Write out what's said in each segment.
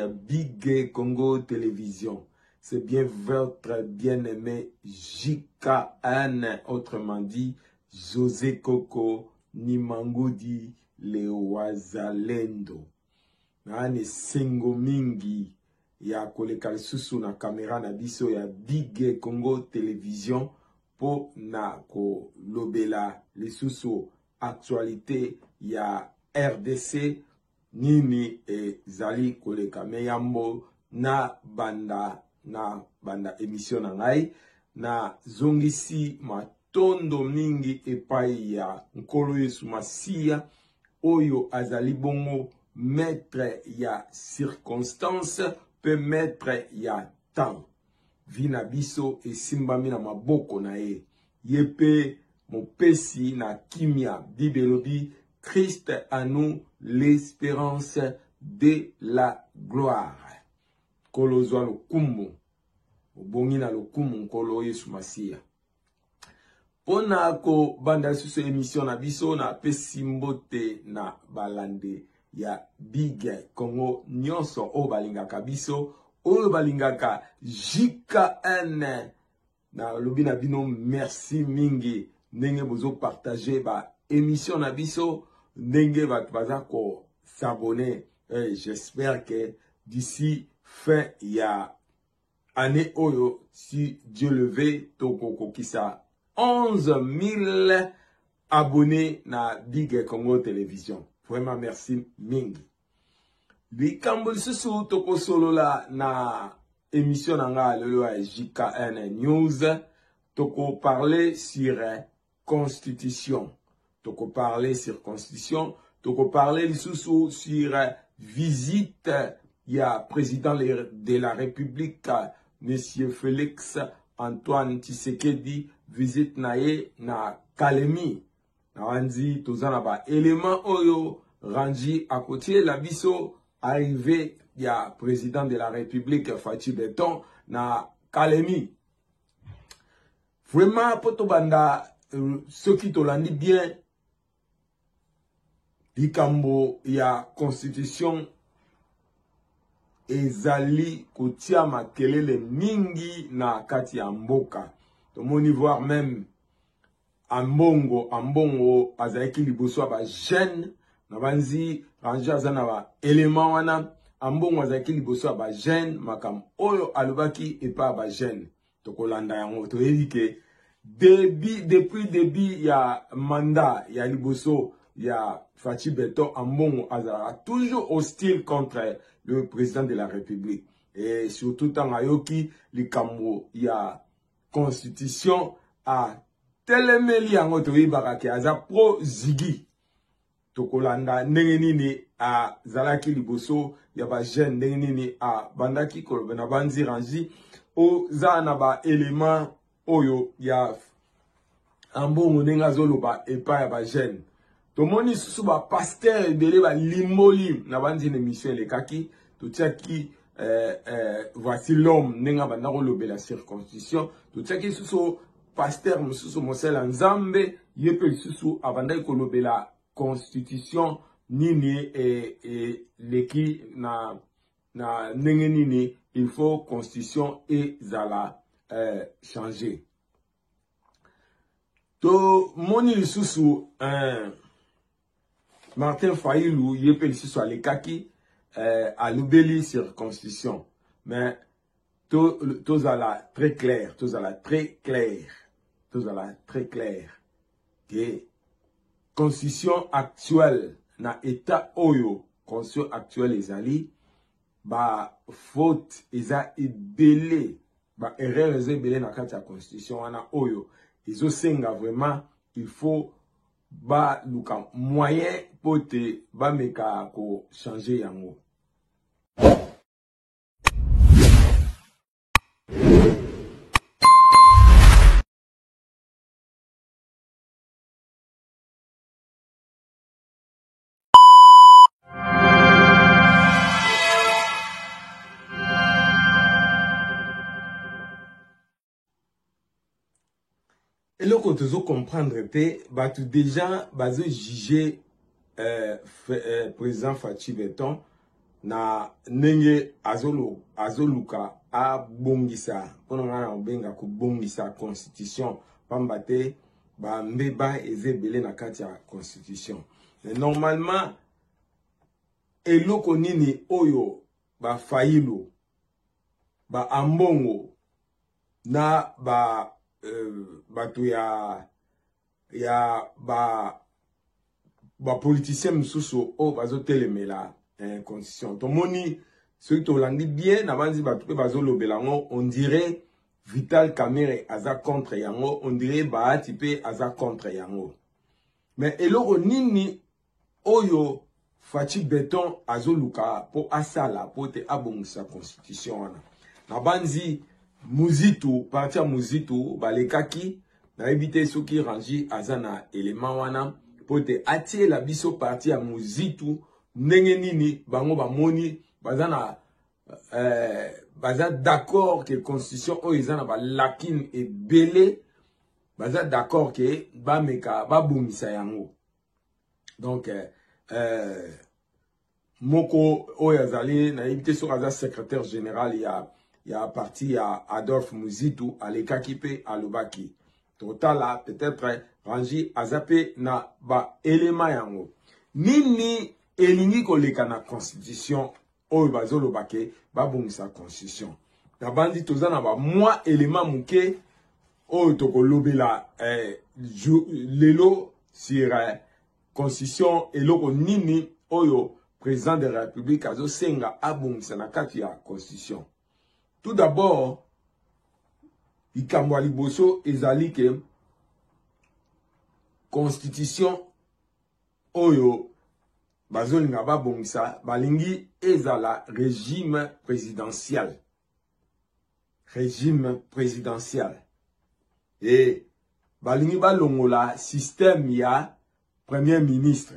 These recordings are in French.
Big Congo Télévision. C'est bien votre bien-aimé JKN, autrement dit José Coco Nimangudi Lewazalendo. Naane sengo mingi ya koleka lisusu na kamera na biso ya Big Congo Télévision po na ko lobela lisusu actualité ya RDC nini zali koleka meyambo na banda émission na ngai na zongisi matondo mingi epai ya nkolo Yesu Masia oyo azali bongo maître ya circonstance pe maître ya temps vina biso esimbami na maboko na ye yepe mopesi na kimia bibelobi Christ à nous l'espérance de la gloire. Kolozwa lokumu, obongi na lokumu nkolo Yesu Masia. Pona ko banda suso émission na biso na pesi mbote na balande ya Big Congo nyonso o balingaka biso, o balingaka JKN na lobi na bino merci mingi ndenge bozo partager ba émission na biso. Ndenge baza ko s'abonner. J'espère que d'ici fin ya année oyo, si Dieu le veut, toko kisa 11 000 abonnés na Big Congo Télévision. Vraiment merci mingi. Likambo lisusu toko solola na émission nanga lelo ya JKN News. Toko parler sur constitution. Toko parler sur constitution, toko parler sur visite ya président de la République Monsieur Félix Antoine Tshisekedi, visite nae na Kalemi. Na wanzi tozana ba élément oyo rangi à côté la biso arrivé ya président de la République Fachi Beton na Kalemi. Vraiment poto banda ceux qui tolandi bien likambo ya constitution ezali kotia makelele mingi na kati ya mboka. Tomoni voir même ambongo azalaki liboso ba jeune na banzi rangi azana ba élément wana ambongo azalaki liboso ba jeune makam oyo alobaki epa ba jeune tokolanda yango toyebi ke depuis début ya mandat ya liboso ya Fachi Beton ambongo azara toujours hostile contre le président de la République et surtout tangayoki likambo ya constitution a telemeli yango toyibaka ke aza pro zigi tokolanda ndenge nini a zalaki liboso ya ba jeune ndenge nini a bandaki kolobe na banzi rangi o za na ba élément oyo ya ambongo ndenge azoloba epa ya ba jeune. Tomoni susu ba pasteur ebele ba limboli na banzi na mission le kaki to tiaki voici l'homme nenga banda ko lobela circonstitution to tiaki susu pasteur mususu mosela nzambe yepe susu abanda ko lobela constitution nini leki na ndenge nini il faut constitution et zala changer. To moni lisusu Martin Fayulu yepe lisusu alekaki à l'obéli sur constitution. Mais tous à la très clair, que constitution actuelle na état oyo constitution actuelle ezali ba faute eza ebele ba erreur eza ebele na kati ya constitution wana oyo ezo senga vraiment il faut ba luka moyen pote ba meka ko changer yango. Et là, quand tu comprendre, tu déjà juger président Fachi Beton na nenge azoluka abongisa pona ngana benga ko bongisa constitution pambate ba mbeba ezebele na kati ya constitution. Mais normalement eloko nini oyo ba failo ba ambongo na batu ya ba politicien msusu o bazo telemela constitution. Tomoni ceux qui l'ont bien avant de batu bazo lobelango, on dirait Vital Kamerhe aza contre yango, on dirait Bahati pe aza contre yango. Mais eloko nini oyo Fachi Beton azoluka po asala po te abongisa constitution wana. Na banzi Muzitu, parti ya Muzitu balekaki na ebite soki rangi azana élément wana po te atie la biso parti ya Muzitu ndenge nini bango bamoni bazana baza d'accord que constitution oyo ezana ba lakine ebele baza d'accord que ba meka ba bongisa yango. Donc moko oyo azali na ebite so aza secrétaire général ya parti ya Adolphe Muzitu alekaki pe alobaki totala peut-être rangi azape na ba élément yango nini elingi koleka na constitution oyo bazolobake babongisa constitution na bandi tozana ba mwa élément muke oyo tokolobela lelo sur constitution eloko nini oyo président de la République azo senga abongisa na kati ya constitution. Tout d'abord, ikamwa liboso ezali ke constitution oyo bazolinga babongisa balingi ezala régime présidentiel. Régime présidentiel. Et balingi balongola système ya premier ministre.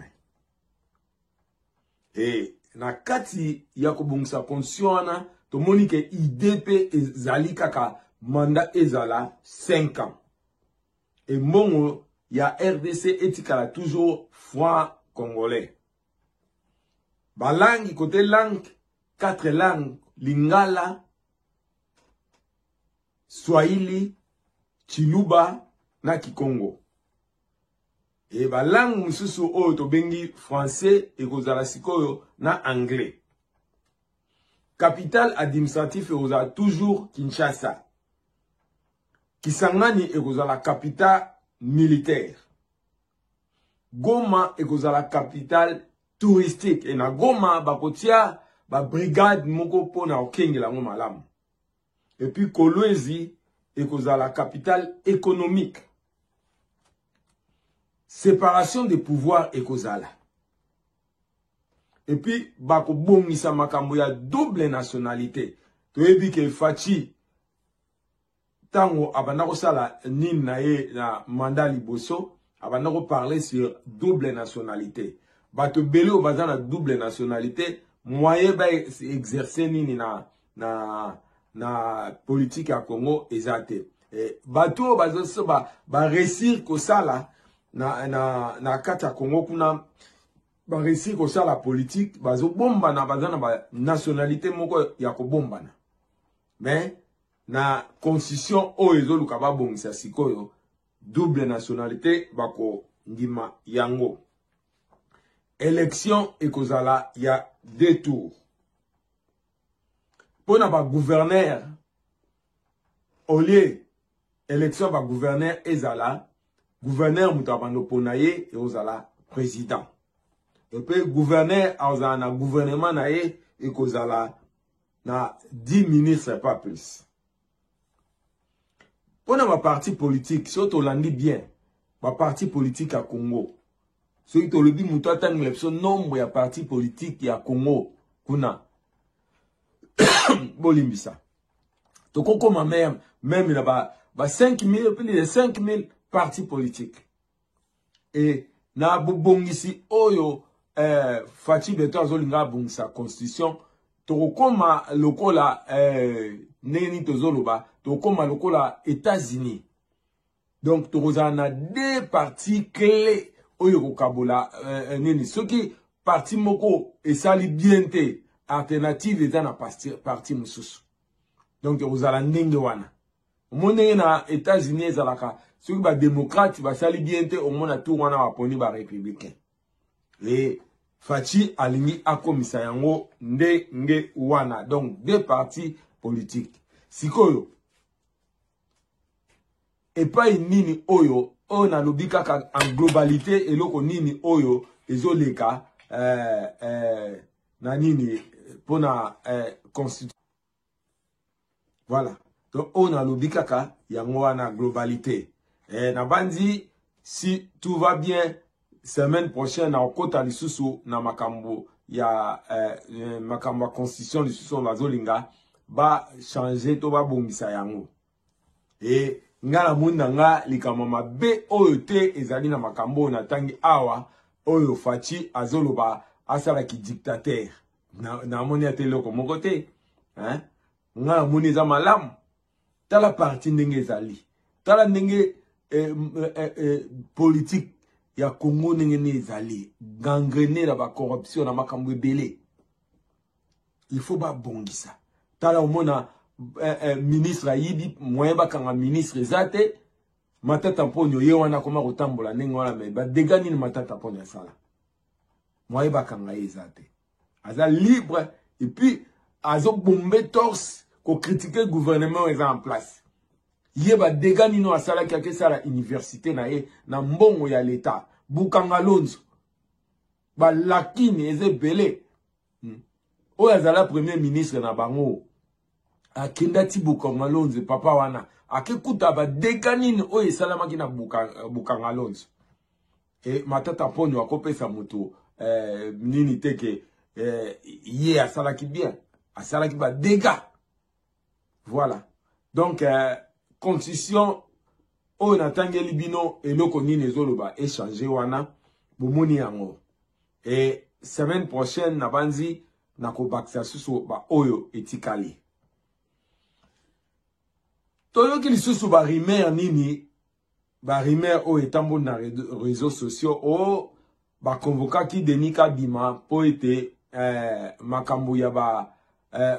Et na kati ya kobongisa constitution wana tomoni ke IDP ezali kaka mandat ezala 5 ans. Et mongo ya RDC etikala toujours franc congolais. Balangi côté langue 4 langues Lingala, Swahili, Chiluba na Kikongo. Et balangue mususu oyo tobengi français ekozala sikoyo na anglais. Capitale administrative ekozala toujours Kinshasa. Kisangani ekozala capitale militaire. Goma ekozala capitale touristique. Et na Goma bakotia ba brigade moko pona okengela ngo malamu. Et puis Kolwezi ekozala capitale économique. Séparation des pouvoirs ekozala. Et puis, bako bongisa makambo ya double nationalité. Toyebi ke Fachi tango abandako sala nini na ye na mandat liboso, abandako parler sur double nationalité. Bato bele o baza na double nationalité, moyen ba exercer nini na politique ya Congo ezate. Bato bazo so ba réussir ko sala na kata Congo kuna ba réussir ko sala politique bazo bomba na bazana ba nationalité moko ya ko bomba na. Mais na constitution o ezoluka ba bongisa sikoyo double nationalité bako ndima yango. Élection ekozala ya 2 tours. Pona ba gouverneur au lieu élection ba gouverneur ezala gouverneur mutabando ponaye et ozala président. Et puis gouverneur ozala na gouvernement naye et kozala na 10 ministres pas plus. Pona ba parti politique surtout landi bien ba parti politique à Congo. Ceux qui le dit mutata l'élection nombre ya parti politique ya Congo kuna bolimbisa. Toko koma même il ba 5000 plus de 5000 partis politiques. Et na bongisi oyo Fachi Beton azolinga bongisa constitution toko koma lokola neni tozoloba toko koma lokola États-Unis. Donc toko na 2 partis clés oyo kokabola neni soki parti moko esali bien te alternative eza na parti mususu. Donc ozala ndenge wana. Omone na États-Unis ezalaka soki ba démocrate basali bien te omona tout wana baponi ba républicain. Et Fachi alingi akomisa yango ndenge wana. Donc deux partis politiques. Sikoyo epai nini oyo na lobi kaka en globalité eloko nini oyo ezoleka na nini pona constitution. Voilà. Donc on a lobi kaka yango wana globalité. Na bandi si tout va bien semaine prochaine na okota lisusu na makambo ya makambo constitution lisusu bazolinga ba changer to ba bongisa yango. Et ngala munda nga likama mabe oyo te ezali na makambo na tangi awa oyo Fachi azoloba asala ki dictateur na moni ateloko moko te hein ngala moni eza malamu tala parti ndenge ezali tala ndenge politique ya Congo ndenge ezali gangrené na ba corruption na makambo ebele il faut ba bongisa tala omona ministre ayibi moyen bakanga ministre ezate matata ponyo ye wana koma kotambola ndenge wana me ba dégani ni matata ponyo sala moyen bakanga ezate aza libre et puis azo bomber torse ko critiquer gouvernement est en place ye ba dégani no asala kake sala université na ye na mbongo ya l'état bukanga lonzo ba lakini ezebele oyo azala premier ministre na bango akenda ti Bukanga Lonzo papa wana akekuta ba dekanini oyo esalamaki na Bukanga Lonzo e matata ponyo akopesa mutu nini teke ye asalaki bien asalaki ba dégâts. Voilà. Donc constitution oyo natangeli bino eloko nini ezoloba échanger wana bomoni yango et semaine prochaine na banzi na kobakisa susu ba oyo etikali. Toyoki lisusu ba rimer nini ba rimer o etambo na réseaux sociaux o ba convokaki Denis Kadima po ete makambo ya ba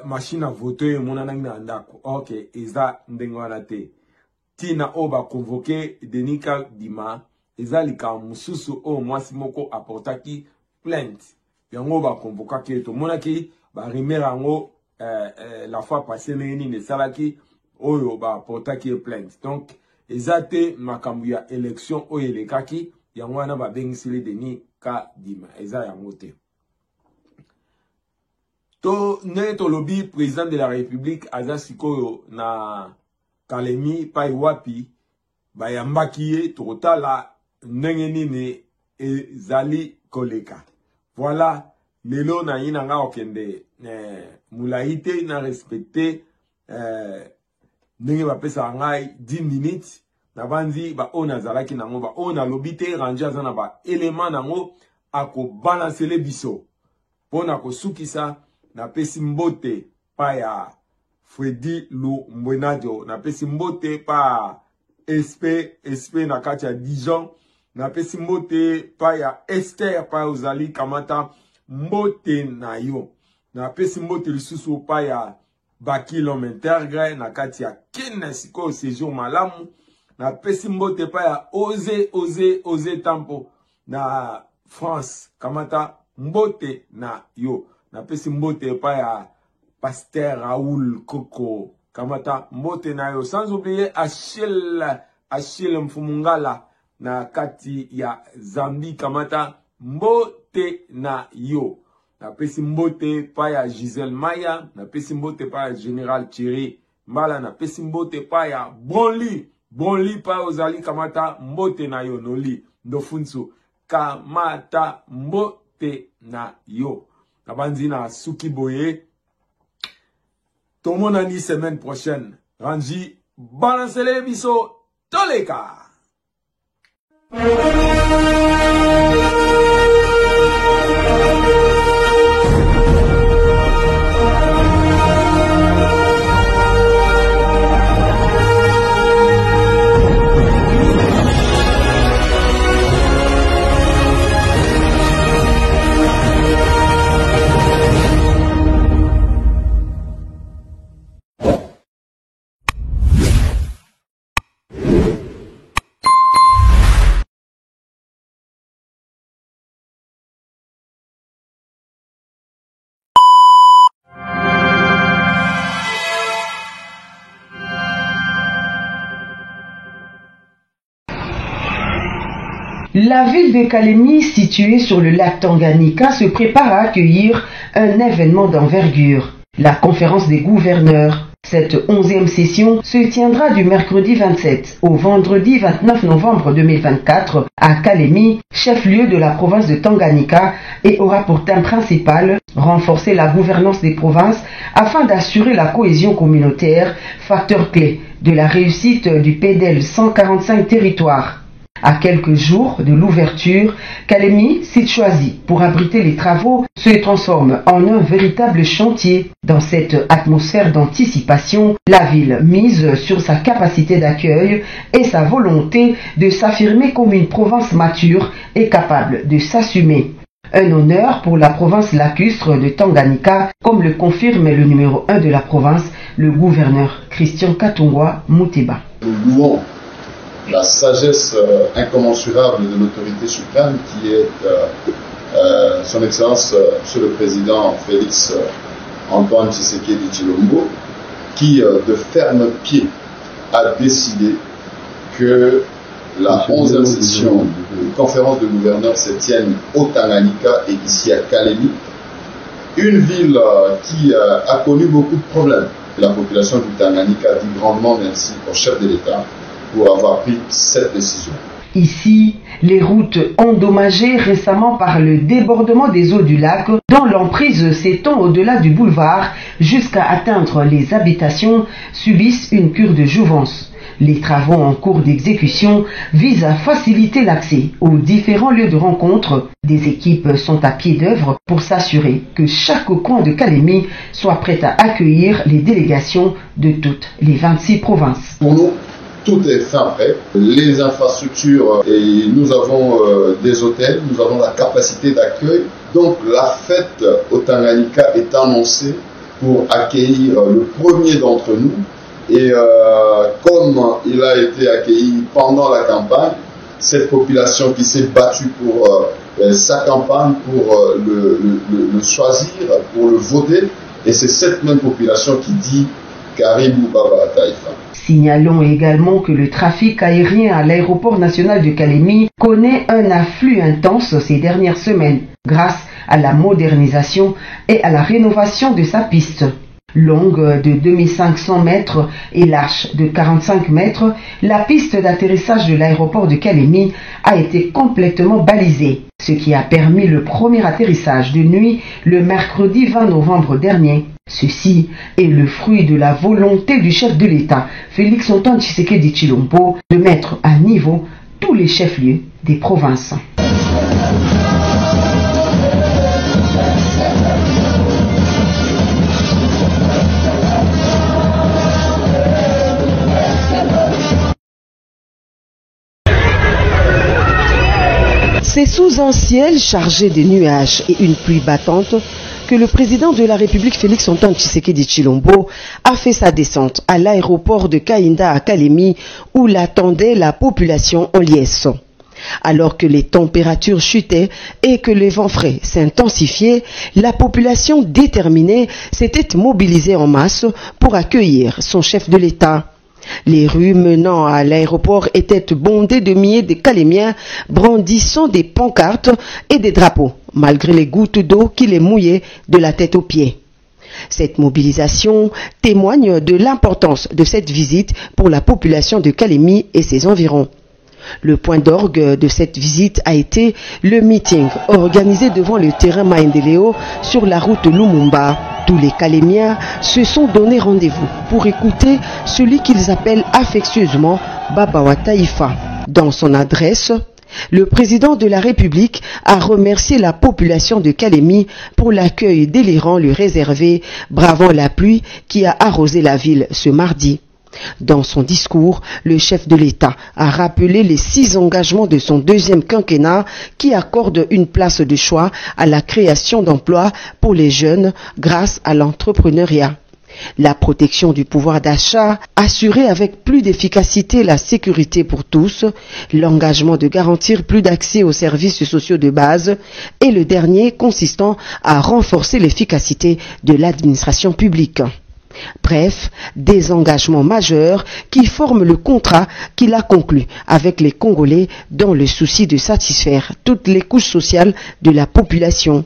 machine à voter monana na ndako. OK, eza ndenge wana te. Tina o ba convoqué Denis Kadima eza lika mususu o mwasi moko apportaki plainte. Yango ba convokaki to monaki ba rimer yango la fois passée nini ne salaki oyo ba portaki plainte. Donc ezate makambu ya élection oyo elekaki yango wana ba bengisile Denis Kadima eza yango te. To neto lobby président de la République aza sikoyo na Kalemi pai wapi ba yambaki ye totala ndenge nini ezali koleka. Voilà lelo na yina nga okende mulaite na respecter ndenge ba pesa ngai 10 minutes na banzi ba ona zalaki nango ba ona lobite ranja zana ba élément nango ako balancer le biso pona ko sukisa na pesi mbote pa ya Freddy Lumbwenadio na pesi mbote pa SP na kati ya Dijon na pesi mbote pa ya Esther pa uzali kamata mbote na yo na pesi mbote lisusu pa ya Bakilom Intergre na kati ya Kines ko séjour malamu na pesi mbote pa ya Oze Tampo na France kamata mbote na yo na pesi mbote pa ya Pasteur Raoul Koko kamata mbote na yo sans oublier Achille Mfumungala na kati ya Zambi kamata mbote na yo na pesi mbote pa ya Gisèle Maya na pesi mbote pa ya Général Thierry Mbala na pesi mbote pa ya Bonli pa ozali kamata mbote na yo noli ndofunsu kamata mbote na yo na banzi na suki boye tomona ni semaine prochaine ranji balancez les biso toleka. La ville de Kalemi, située sur le lac Tanganyika, se prépare à accueillir un événement d'envergure, la conférence des gouverneurs. Cette 11e session se tiendra du mercredi 27 au vendredi 29 novembre 2024 à Kalemi, chef-lieu de la province de Tanganyika, et aura pour thème principal renforcer la gouvernance des provinces afin d'assurer la cohésion communautaire, facteur clé de la réussite du PDL 145 territoires. À quelques jours de l'ouverture, Kalemi, site choisi pour abriter les travaux, se transforme en un véritable chantier. Dans cette atmosphère d'anticipation, la ville mise sur sa capacité d'accueil et sa volonté de s'affirmer comme une province mature et capable de s'assumer. Un honneur pour la province lacustre de Tanganyika, comme le confirme le numéro 1 de la province, le gouverneur Christian Katungwa Muteba. Nous louons la sagesse incommensurable de l'autorité suprême qui est son Excellence Monsieur le Président Félix Antoine Tshisekedi Tshilombo, qui de ferme pied a décidé que la 11e session de conférence de gouverneurs se tienne au Tanganyika et ici à Kalemi, une ville qui a connu beaucoup de problèmes. La population du Tanganyika dit grandement merci au chef de l'État pour avoir pris cette décision. Ici, les routes endommagées récemment par le débordement des eaux du lac, dont l'emprise s'étend au-delà du boulevard jusqu'à atteindre les habitations, subissent une cure de jouvence. Les travaux en cours d'exécution visent à faciliter l'accès aux différents lieux de rencontre. Des équipes sont à pied d'œuvre pour s'assurer que chaque coin de Kalemi soit prêt à accueillir les délégations de toutes les 26 provinces. Pour nous, tout est fin prêt. Les infrastructures, et nous avons des hôtels, nous avons la capacité d'accueil. Donc la fête au Tanganyika est annoncée pour accueillir le premier d'entre nous. Et comme il a été accueilli pendant la campagne, cette population qui s'est battue pour sa campagne, pour le choisir, pour le voter, et c'est cette même population qui dit Karibou Baba Taïfa. Signalons également que le trafic aérien à l'aéroport national de Kalemi connaît un afflux intense ces dernières semaines grâce à la modernisation et à la rénovation de sa piste. Longue de 2500 mètres et large de 45 mètres, la piste d'atterrissage de l'aéroport de Kalemi a été complètement balisée, ce qui a permis le premier atterrissage de nuit le mercredi 20 novembre dernier. Ceci est le fruit de la volonté du chef de l'État, Félix Antoine Tshisekedi Tshilombo, de mettre à niveau tous les chefs-lieux des provinces. C'est sous un ciel chargé de nuages et une pluie battante que le président de la République Félix Antoine Tshisekedi Tshilombo a fait sa descente à l'aéroport de Kainda à Kalemi où l'attendait la population en liesse. Alors que les températures chutaient et que les vents frais s'intensifiaient, la population déterminée s'était mobilisée en masse pour accueillir son chef de l'État. Les rues menant à l'aéroport étaient bondées de milliers de Kalémiens brandissant des pancartes et des drapeaux, malgré les gouttes d'eau qui les mouillaient de la tête aux pieds. Cette mobilisation témoigne de l'importance de cette visite pour la population de Kalemi et ses environs. Le point d'orgue de cette visite a été le meeting organisé devant le terrain Maendeleo sur la route Lumumba. Tous les Kalémiens se sont donné rendez-vous pour écouter celui qu'ils appellent affectueusement Baba wa Taïfa. Dans son adresse, le président de la République a remercié la population de Kalemi pour l'accueil délirant lui réservé, bravant la pluie qui a arrosé la ville ce mardi. Dans son discours, le chef de l'État a rappelé les 6 engagements de son deuxième quinquennat qui accordent une place de choix à la création d'emplois pour les jeunes grâce à l'entrepreneuriat. La protection du pouvoir d'achat, assurer avec plus d'efficacité la sécurité pour tous, l'engagement de garantir plus d'accès aux services sociaux de base et le dernier consistant à renforcer l'efficacité de l'administration publique. Bref, des engagements majeurs qui forment le contrat qu'il a conclu avec les Congolais dans le souci de satisfaire toutes les couches sociales de la population.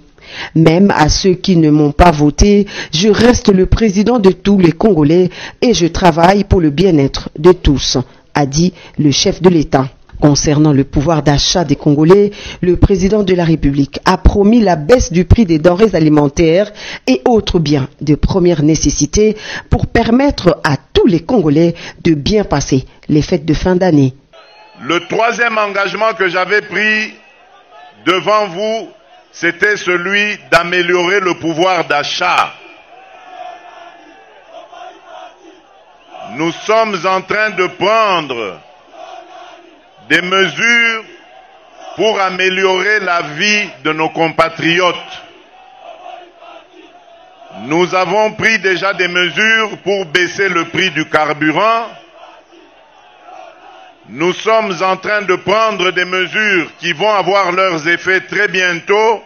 Même à ceux qui ne m'ont pas voté, je reste le président de tous les Congolais et je travaille pour le bien-être de tous, a dit le chef de l'État. Concernant le pouvoir d'achat des Congolais, le président de la République a promis la baisse du prix des denrées alimentaires et autres biens de première nécessité pour permettre à tous les Congolais de bien passer les fêtes de fin d'année. Le troisième engagement que j'avais pris devant vous, c'était celui d'améliorer le pouvoir d'achat. Nous sommes en train de prendre des mesures pour améliorer la vie de nos compatriotes. Nous avons pris déjà des mesures pour baisser le prix du carburant. Nous sommes en train de prendre des mesures qui vont avoir leurs effets très bientôt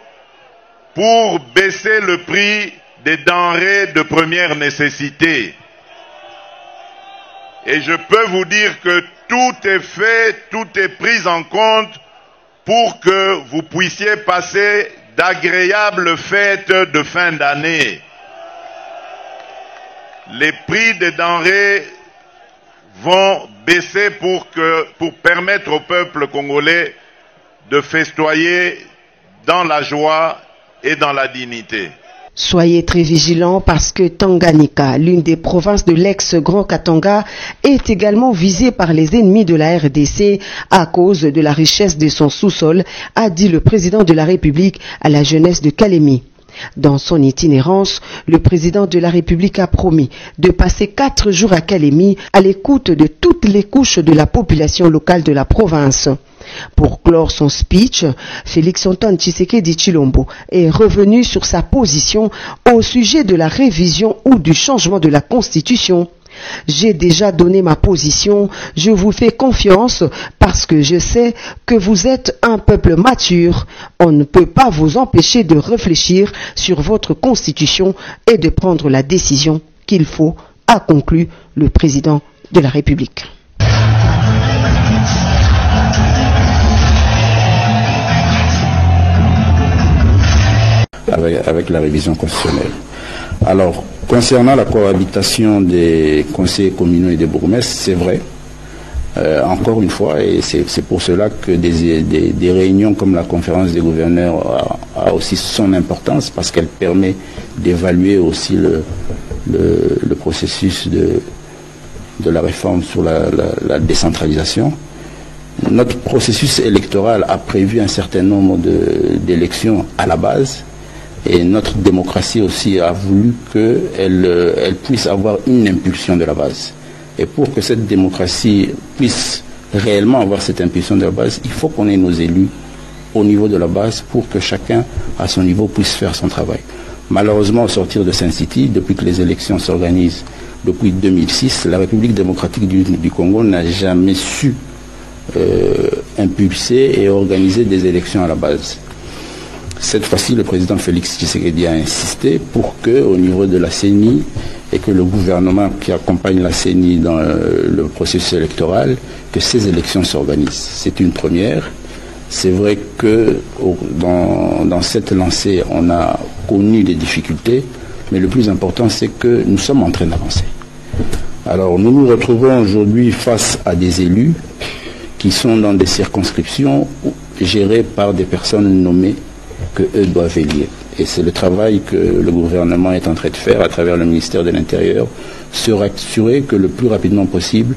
pour baisser le prix des denrées de première nécessité. Et je peux vous dire que tout est fait, tout est pris en compte pour que vous puissiez passer d'agréables fêtes de fin d'année. Les prix des denrées vont baisser pour permettre au peuple congolais de festoyer dans la joie et dans la dignité. Soyez très vigilants parce que Tanganyika, l'une des provinces de l'ex-Grand Katanga, est également visée par les ennemis de la RDC à cause de la richesse de son sous-sol, a dit le président de la République à la jeunesse de Kalemi. Dans son itinérance, le président de la République a promis de passer 4 jours à Kalemi à l'écoute de toutes les couches de la population locale de la province. Pour clore son speech, Félix Antoine Tshisekedi Tshilombo est revenu sur sa position au sujet de la révision ou du changement de la Constitution. J'ai déjà donné ma position, je vous fais confiance parce que je sais que vous êtes un peuple mature. On ne peut pas vous empêcher de réfléchir sur votre Constitution et de prendre la décision qu'il faut, a conclu le président de la République. Avec la révision constitutionnelle. Alors, concernant la cohabitation des conseillers communaux et des bourgmestres, c'est vrai, encore une fois, et c'est pour cela que des réunions comme la conférence des gouverneurs a aussi son importance, parce qu'elle permet d'évaluer aussi le processus de la réforme sur la décentralisation. Notre processus électoral a prévu un certain nombre d'élections à la base, et notre démocratie aussi a voulu qu'elle puisse avoir une impulsion de la base. Et pour que cette démocratie puisse réellement avoir cette impulsion de la base, il faut qu'on ait nos élus au niveau de la base pour que chacun, à son niveau, puisse faire son travail. Malheureusement, au sortir de Saint-City, depuis que les élections s'organisent depuis 2006, la République démocratique du Congo n'a jamais su impulser et organiser des élections à la base. Cette fois-ci, le président Félix Tshisekedi a insisté pour que, au niveau de la CENI, et que le gouvernement qui accompagne la CENI dans le processus électoral, que ces élections s'organisent. C'est une première. C'est vrai que dans cette lancée, on a connu des difficultés, mais le plus important, c'est que nous sommes en train d'avancer. Alors, nous nous retrouvons aujourd'hui face à des élus qui sont dans des circonscriptions gérées par des personnes nommées que eux doivent élire. Et c'est le travail que le gouvernement est en train de faire à travers le ministère de l'Intérieur, sur assurer que le plus rapidement possible,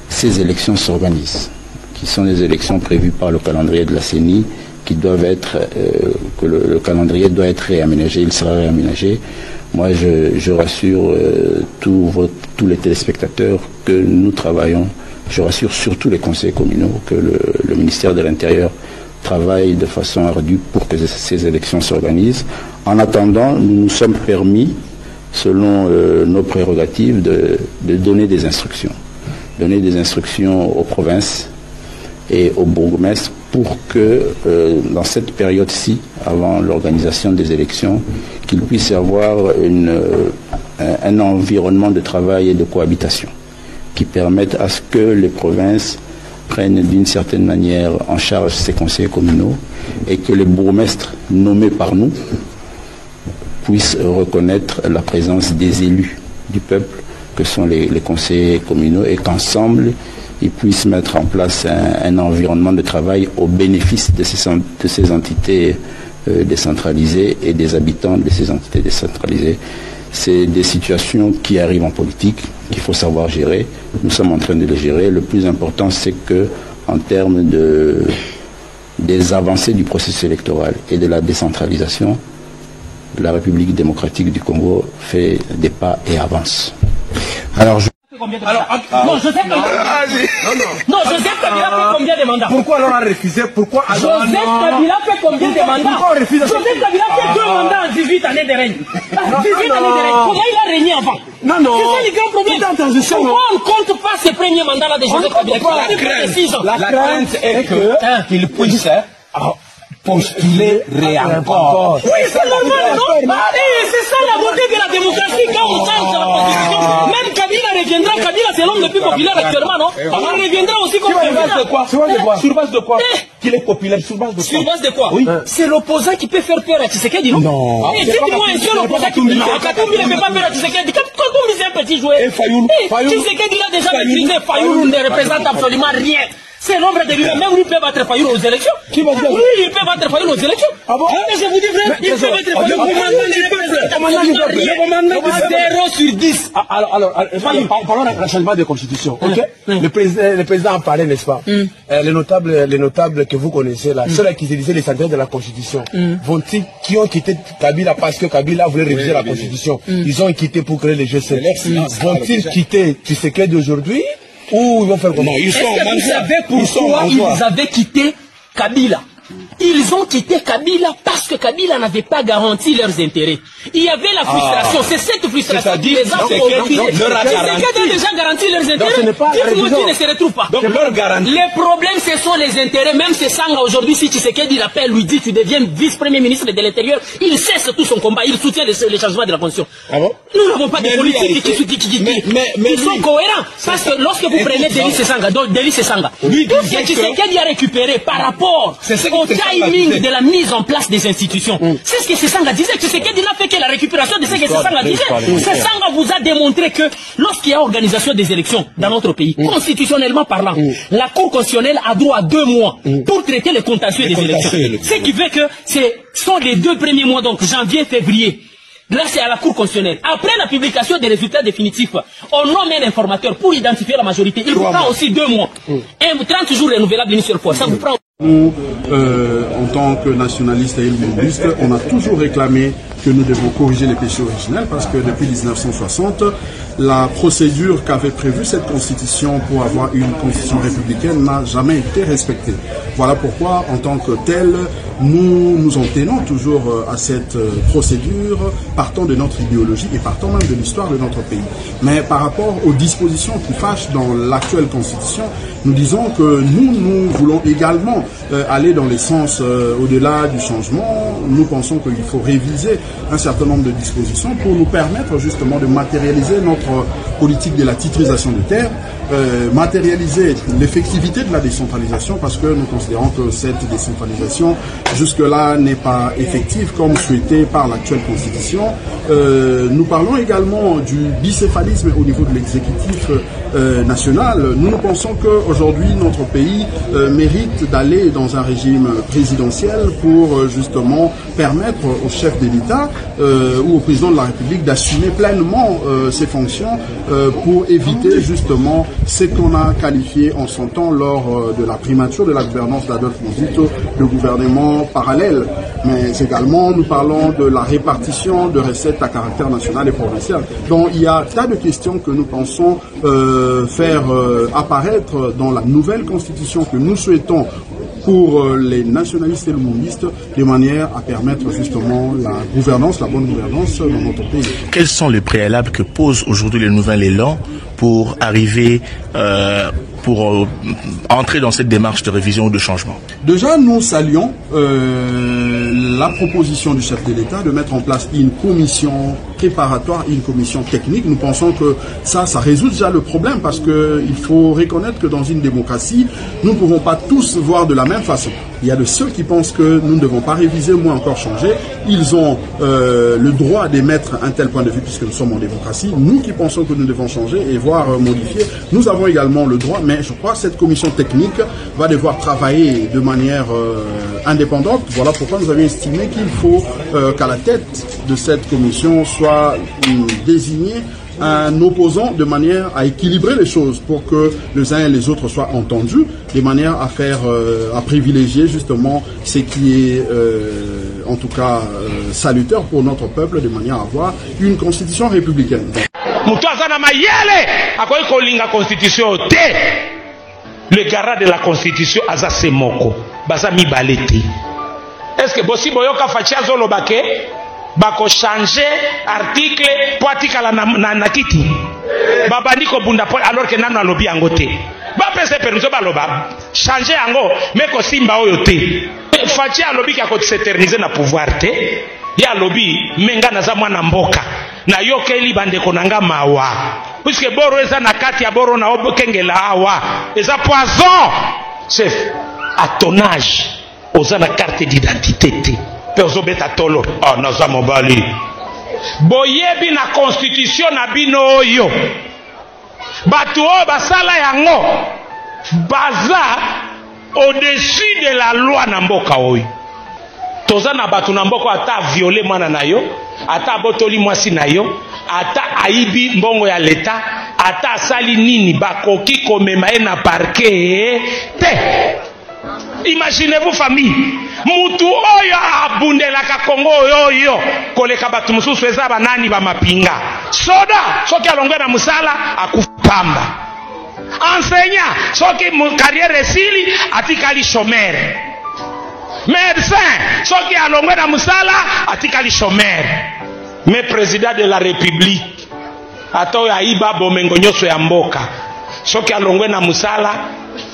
ces élections s'organisent, qui sont des élections prévues par le calendrier de la CENI, qui doivent être, que le calendrier doit être réaménagé, il sera réaménagé. Moi, je rassure tous les téléspectateurs que nous travaillons, je rassure surtout les conseillers communaux que le ministère de l'Intérieur travaille de façon ardue pour que ces élections s'organisent. En attendant, nous nous sommes permis, selon nos prérogatives, de donner des instructions. Donner des instructions aux provinces et aux bourgmestres pour que, dans cette période-ci, avant l'organisation des élections, qu'il puisse y avoir un environnement de travail et de cohabitation qui permettent à ce que les provinces prennent d'une certaine manière en charge ces conseils communaux et que les bourgmestres nommés par nous puissent reconnaître la présence des élus du peuple que sont les conseillers communaux et qu'ensemble ils puissent mettre en place un environnement de travail au bénéfice de ces entités décentralisées et des habitants de ces entités décentralisées. C'est des situations qui arrivent en politique, qu'il faut savoir gérer. Nous sommes en train de les gérer. Le plus important, c'est que, en termes des avancées du processus électoral et de la décentralisation, la République démocratique du Congo fait des pas et avance. Non, Joseph Kabila fait combien de mandats? Pourquoi alors on a refusé? Pourquoi Joseph Kabila fait combien de mandats? Joseph Kabila fait 2 mandats en 18 années de règne. 18 années de règne. Comment il a régné avant? Non. C'est ça le grand problème. Pourquoi on ne compte pas ces premiers mandats-là de Joseph Kabila? La crainte est qu'il puisse postuler réencore. Oui, c'est normal, non? C'est ça la beauté de la démocratie quand on change la constitution. Même Kabila reviendra. Kabila, c'est l'homme le plus populaire actuellement, non? On reviendra aussi comme président. Sur base de quoi? Qu'il est populaire, sur base de quoi? Sur base de quoi? Oui. C'est l'opposant qui peut faire peur à Tshisekedi, non? Non. Dites-moi un seul opposant qui peut faire peur. Katumbi ne peut pas faire à Tshisekedi. Katumbi, c'est un petit joueur. Tshisekedi l'a déjà maîtrisé. Fayoulou ne représente absolument rien. C'est l'ombre de lui-même. Même lui peut battre Fayoulou aux élections. Qui va dire? Oui, il peut battre Fayoulou aux élections. Ah bon? Mais je vous dis vrai, il peut battre Fayoulou. Le commandant de 0 sur 10. Alors, parlons d'un changement de constitution, ok? Le président en parlait, n'est-ce pas? Les notables que vous connaissez là, ceux-là qui se disaient les centenaires de la constitution, qui ont quitté Kabila parce que Kabila voulait réviser la constitution, ils ont quitté pour créer les G7. Vont-ils quitter Tshisekedi d'aujourd'hui? Ou ils vont faire comment? Est-ce que vous savez pourquoi ils avaient quitté Kabila? Ils ont quitté Kabila parce que Kabila n'avait pas garanti leurs intérêts. Il y avait la frustration. C'est cette frustration qui les a conduits. Tshisekedi a déjà garanti leurs intérêts. Dites-moi qui ne se retrouve pas. Donc leur garantie. Les problèmes, ce sont les intérêts. Même si Sanga aujourd'hui, si Tshisekedi l'appelle, lui dit tu deviens vice-premier ministre de l'Intérieur, il cesse tout son combat. Il soutient les changements de la constitution. Ah bon? Nous n'avons pas de politique qui sont cohérents. Parce que lorsque vous prenez Delis Sanga, tout ce que Tshisekedi a récupéré par rapport au timing de la mise en place des institutions. C'est ce que Sanga disait. Tshisekedi n'a fait que la récupération de ce que Sanga disait. Sanga vous a démontré que lorsqu'il y a organisation des élections dans notre pays, constitutionnellement parlant, la Cour constitutionnelle a droit à 2 mois pour traiter les contentieux des élections. Ce qui fait que ce sont les 2 premiers mois, donc janvier, février. Là, c'est à la Cour constitutionnelle. Après la publication des résultats définitifs, on nomme un informateur pour identifier la majorité. Il vous prend aussi 2 mois. 30 jours renouvelables une seule fois. Ça vous prend... Nous, en tant que nationalistes et illuministes, on a toujours réclamé que nous devons corriger les péchés originels parce que depuis 1960, la procédure qu'avait prévue cette constitution pour avoir une constitution républicaine n'a jamais été respectée. Voilà pourquoi, en tant que tel, nous nous en tenons toujours à cette procédure, partant de notre idéologie et partant même de l'histoire de notre pays. Mais par rapport aux dispositions qui fâchent dans l'actuelle constitution, nous disons que nous voulons également aller dans les sens au-delà du changement. Nous pensons qu'il faut réviser un certain nombre de dispositions pour nous permettre justement de matérialiser notre politique de la titrisation de terres, matérialiser l'effectivité de la décentralisation parce que nous considérons que cette décentralisation jusque-là n'est pas effective comme souhaité par l'actuelle constitution. Nous parlons également du bicéphalisme au niveau de l'exécutif national. Nous pensons qu'aujourd'hui notre pays mérite d'aller dans un régime présidentiel pour justement permettre au chef de l'État ou au président de la République d'assumer pleinement ses fonctions pour éviter justement ce qu'on a qualifié en son temps lors de la primature de la gouvernance d'Adolphe Muzito, le gouvernement parallèle. Mais également nous parlons de la répartition de recettes à caractère national et provincial. Donc il y a tas de questions que nous pensons faire apparaître dans la nouvelle constitution que nous souhaitons pour les nationalistes et le mondistes, de manière à permettre justement la gouvernance, la bonne gouvernance dans notre pays. Quels sont les préalables que posent aujourd'hui le nouvel élan pour arriver pour entrer dans cette démarche de révision ou de changement? Déjà, nous saluons la proposition du chef de l'État de mettre en place une commission préparatoire, une commission technique. Nous pensons que ça résout déjà le problème, parce qu'il faut reconnaître que dans une démocratie, nous ne pouvons pas tous voir de la même façon. Il y a de ceux qui pensent que nous ne devons pas réviser, moins encore changer. Ils ont le droit d'émettre un tel point de vue puisque nous sommes en démocratie. Nous qui pensons que nous devons changer et voire modifier, nous avons également le droit, mais je crois que cette commission technique va devoir travailler de manière indépendante. Voilà pourquoi nous avions estimé qu'il faut qu'à la tête de cette commission soit désigné un opposant de manière à équilibrer les choses pour que les uns et les autres soient entendus, de manière à faire, à privilégier justement ce qui est en tout cas salutaire pour notre peuple, de manière à avoir une constitution républicaine. Le garant de la constitution aza semoko baza mibalete. Est-ce que bossi boyoka fachi azolobake bako changer article po atikala na kiti babandi ko bunda alors que nano alobi yango te bapese permission baloba changer yango mais ko simba oyo te fachi alobi ka ko s'éterniser na pouvoir te ya lobi menga naza mwana mboka na yokeli bandeko nanga mawa puisque boro eza na kati ya boro na obokengela awa eza poison chef à ton âge oza na carte d'identité te pe ozobeta tolo naza mobali boyebi na constitution na bino oyo batu oyo basala yango baza au-dessus de la loi na mboka oyo. Toza na batu na mboka ata viole mwana na yo, ata botoli mwasi na yo, ata aibi mbongo ya leta, ata asali nini bakoki komema ye na parquet te. Imaginez-vous famille, mutu oyo abundelaka Kongo oyo koleka batu mususu eza banani ba mapinga. Soda soki alongwe na musala akufamba. Enseignant soki mu carrière esili atikali chômeur. Médecin soki alongwe na musala atikali chômeur. Mais président de la République ato ya iba bomengo nyoso ya mboka soki alongwe na musala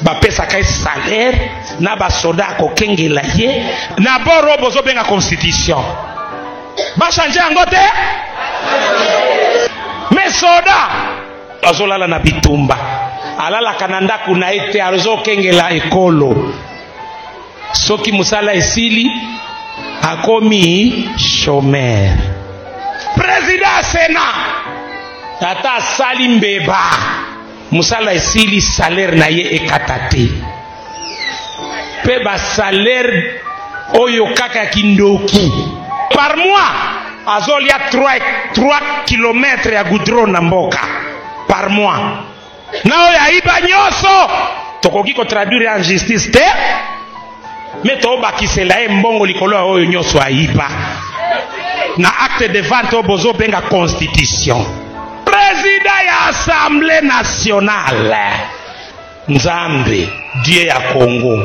bapesa kai salaire na basoda kokengela ye na boro bozo benga constitution ba changer yango te. Mais soda azolala na bitumba alala kananda kuna ete azokengela ekolo soki musala esili akomi chômeur. Président Sénat tata sali mbeba musala esili salaire na ye ekatate pe ba salaire oyo kaka kindoki par mois azolia 3 km ya goudron na mboka par mois na oyo aiba nyoso tokoki ko traduire en justice te mais to bakisela e mbongo likolo oyo nyoso aiba na acte de vente au bozo benga constitution. Président ya Assemblée nationale Nzambe Dieu ya Congo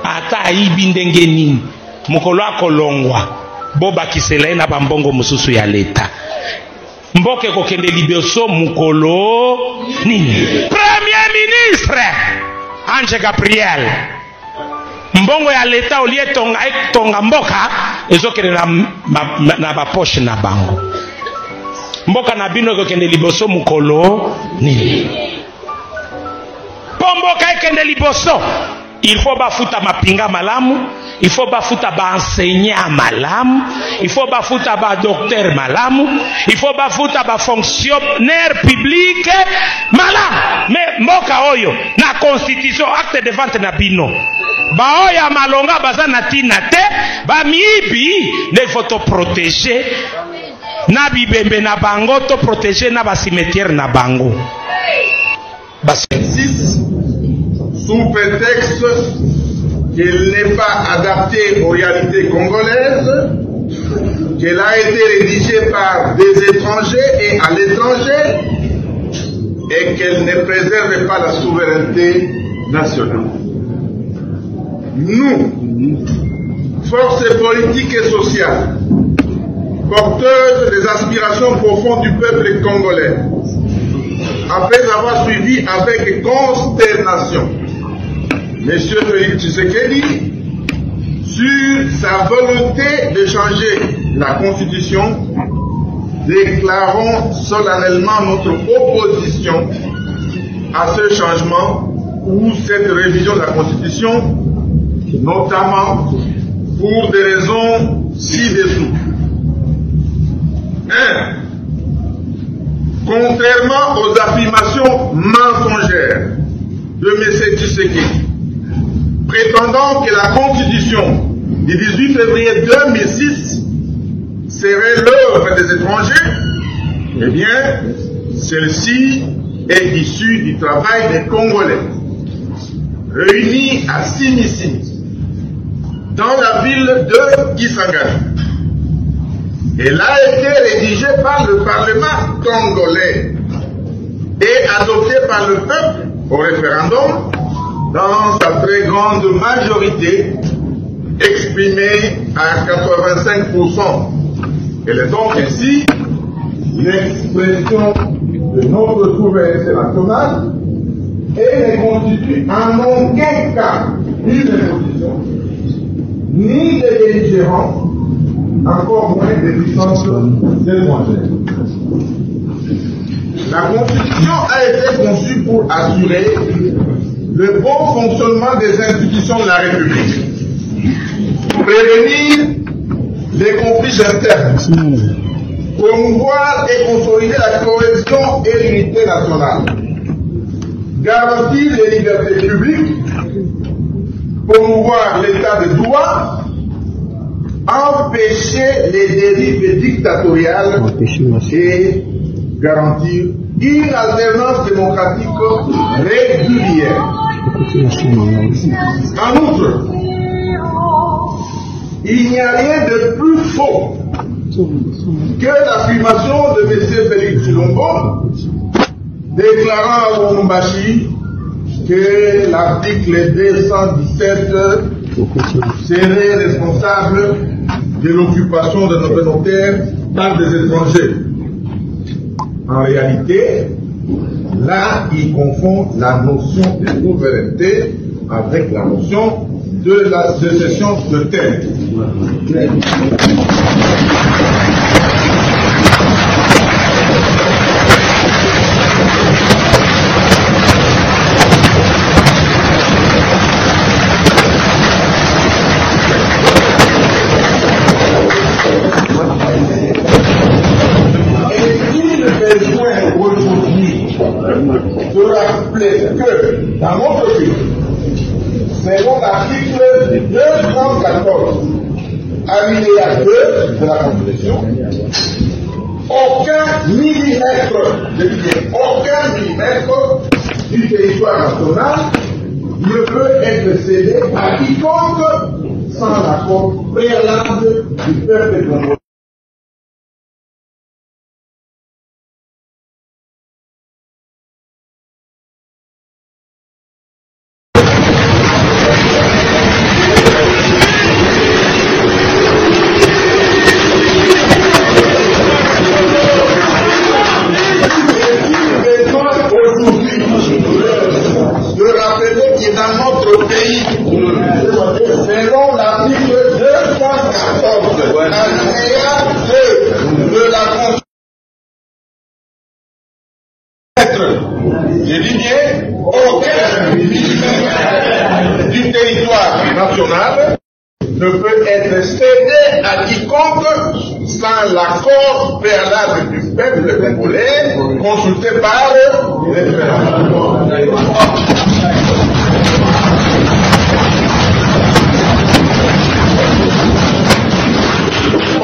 ata aibi ndenge nini mukolo akolongwa boba kisela na bambongo mususu ya leta mboke kokende liboso mukolo nini. Premier ministre Ange Gabriel mbongo ya leta olie tonga mboka ezokende na ba poche na bango mboka na bino kokende liboso mukolo nini pomboka ekende liboso il faut bafuta mapinga malamu, il faut bafuta ba enseignant malamu, il faut bafuta ba docteur malamu, il faut bafuta ba fonctionnaire public malamu. Mais mboka oyo na constitution acte de vente na bino ba oya malonga baza na tina te ba mibi ne faut to protéger na bibembe na bango to protéger na ba cimetière na bango sous prétexte qu'elle n'est pas adaptée aux réalités congolaises, qu'elle a été rédigée par des étrangers et à l'étranger, et qu'elle ne préserve pas la souveraineté nationale. Nous, forces politiques et sociales, porteuses des aspirations profondes du peuple congolais, après avoir suivi avec consternation M. Félix Tshisekedi sur sa volonté de changer la Constitution, déclarons solennellement notre opposition à ce changement ou cette révision de la Constitution, notamment pour des raisons ci-dessous. 1. Contrairement aux affirmations mensongères de M. Tshisekedi, prétendant que la Constitution du 18 février 2006 serait l'œuvre des étrangers, eh bien, celle-ci est issue du travail des Congolais, réunis à Simissi, dans la ville de Kisangani. Elle a été rédigée par le Parlement congolais et adoptée par le peuple au référendum dans sa très grande majorité, exprimée à 85%. Elle est donc ainsi l'expression de notre souveraineté nationale et ne constitue en aucun cas une imposition, ni des belligérants, encore moins des puissances étrangères. La Constitution a été conçue pour assurer le bon fonctionnement des institutions de la République, prévenir les conflits internes, promouvoir et consolider la cohésion et l'unité nationale, garantir les libertés publiques, promouvoir l'état de droit, empêcher les dérives dictatoriales et garantir une alternance démocratique régulière. En outre, il n'y a rien de plus faux que l'affirmation de M. Félix Tshilombo déclarant à Lubumbashi que l'article 217 serait responsable de l'occupation de nos notaires par des étrangers. En réalité, là, il confond la notion de souveraineté avec la notion de la sécession de terre. De rappeler que dans notre pays, selon l'article 214, alinéa 2 de la Constitution, aucun millimètre du territoire national ne peut être cédé à quiconque sans l'accord préalable du peuple congolais. Selon l'article 214, alinéa 2 de la Constitution, j'ai dit aucun millimètre du territoire national ne peut être cédé à quiconque sans l'accord préalable du peuple congolais consulté par les référendums.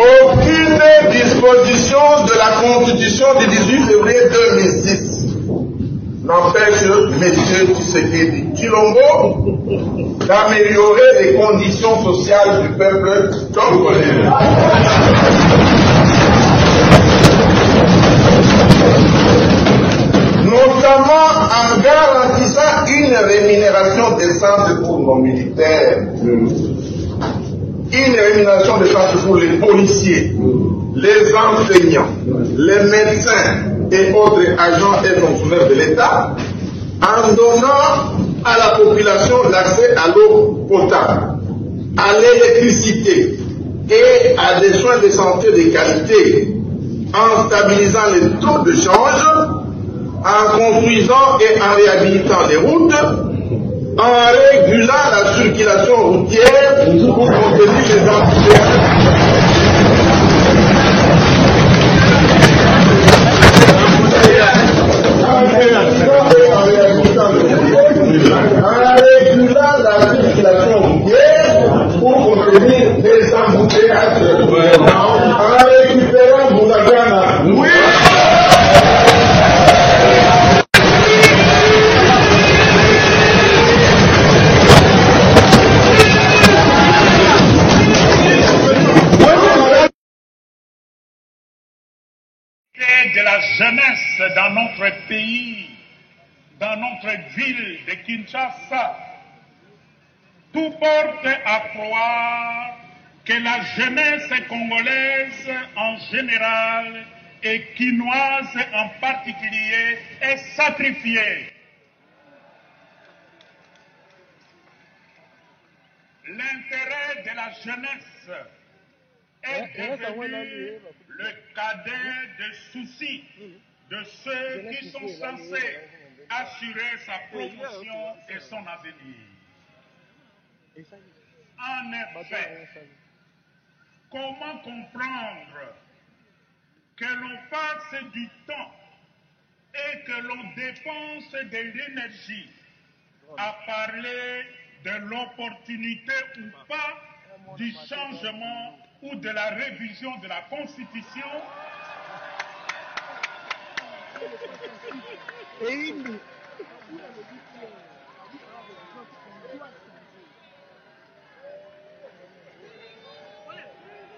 Aucune disposition de la Constitution du 18 février 2006 n'empêche M. Tshisekedi Tshilombo d'améliorer les conditions sociales du peuple congolais. Notamment en garantissant une rémunération décente pour nos militaires, une rémunération décente pour les policiers, les enseignants, les médecins et autres agents et fonctionnaires fonctionnaires de l'État en donnant à la population l'accès à l'eau potable, à l'électricité et à des soins de santé de qualité, en stabilisant les taux de change, en construisant et en réhabilitant les routes, en régulant la circulation routière pour contenir les embouteillages. En régulant la circulation routière pour contenir les embouteillages. En récupérant Boulagana. Oui. De la jeunesse dans notre pays, dans notre ville de Kinshasa, tout porte à croire que la jeunesse congolaise en général et quinoise en particulier est sacrifiée. L'intérêt de la jeunesse est devenu le cadet de soucis de ceux qui sont censés assurer sa promotion et son avenir. En effet, comment comprendre que l'on passe du temps et que l'on dépense de l'énergie à parler de l'opportunité ou pas du changement ou de la révision de la Constitution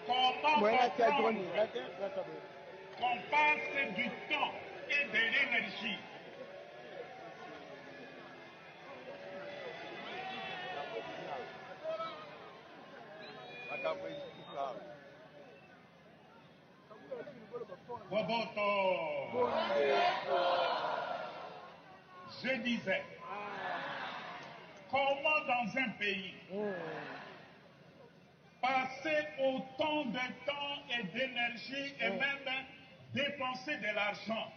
comment comprendre qu'on passe du temps et de l'énergie Je disais, comment dans un pays passer autant de temps et d'énergie et même dépenser de l'argent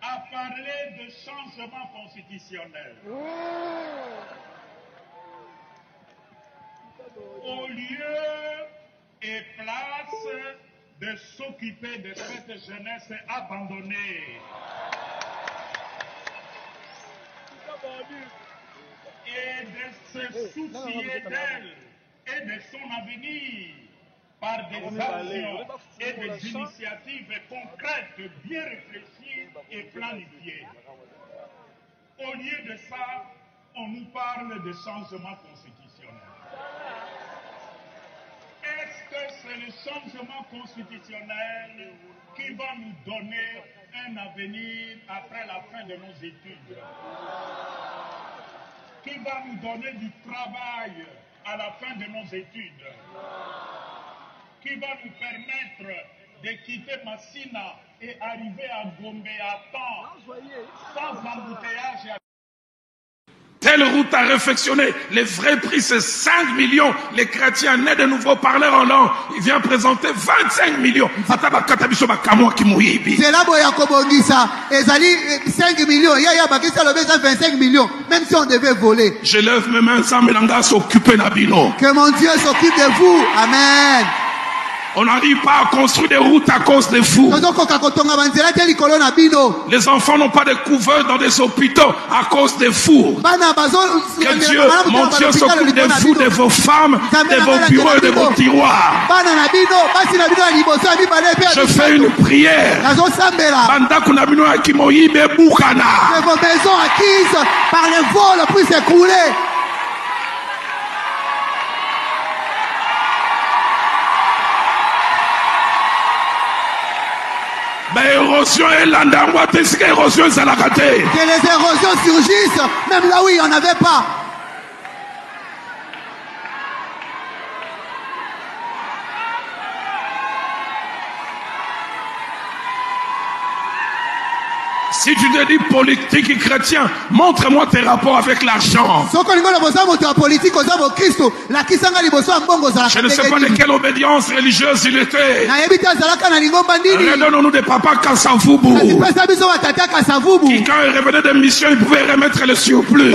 à parler de changement constitutionnel au lieu et place de s'occuper de cette jeunesse abandonnée et de se soucier d'elle et de son avenir par des actions et des initiatives concrètes bien réfléchies et planifiées. Au lieu de ça, on nous parle de changement constitutionnel. Est-ce que c'est le changement constitutionnel qui va nous donner un avenir après la fin de nos études? Qui va nous donner du travail à la fin de nos études? Qui va nous permettre de quitter Massina et arriver à Gombe à temps, sans embouteillage et Telle route à réfectionner. Le vrai prix, c'est 5 millions. Les chrétiens nés de nouveau parleurs en langue, il vient présenter 25 millions. C'est là où Yakobongisa, ezali 5 millions. Yaya Bakisa le 25 millions. Même si on devait voler. Je lève mes mains sans Melanga s'occuper d'Abino. Que mon Dieu s'occupe de vous. Amen. On n'arrive pas à construire des routes à cause des fous. Les enfants n'ont pas de couverts dans des hôpitaux à cause des fous. Que Dieu, mon Dieu, s'occupe des fous, de vos femmes, de vos bureaux et de vos tiroirs. Je fais une prière. De vos maisons acquises par les vols puissent s'écrouler. Érosion et l'andangwa, qu'est-ce que l'érosion c'est la raté? Que les érosions surgissent, même là où il n'y en avait pas. Si tu te dis politique et chrétien, montre-moi tes rapports avec l'argent. Je ne sais pas de quelle obédience religieuse il était. Redonnons-nous des papas Kassavubu. Qui quand il revenait de mission, il pouvait remettre le surplus.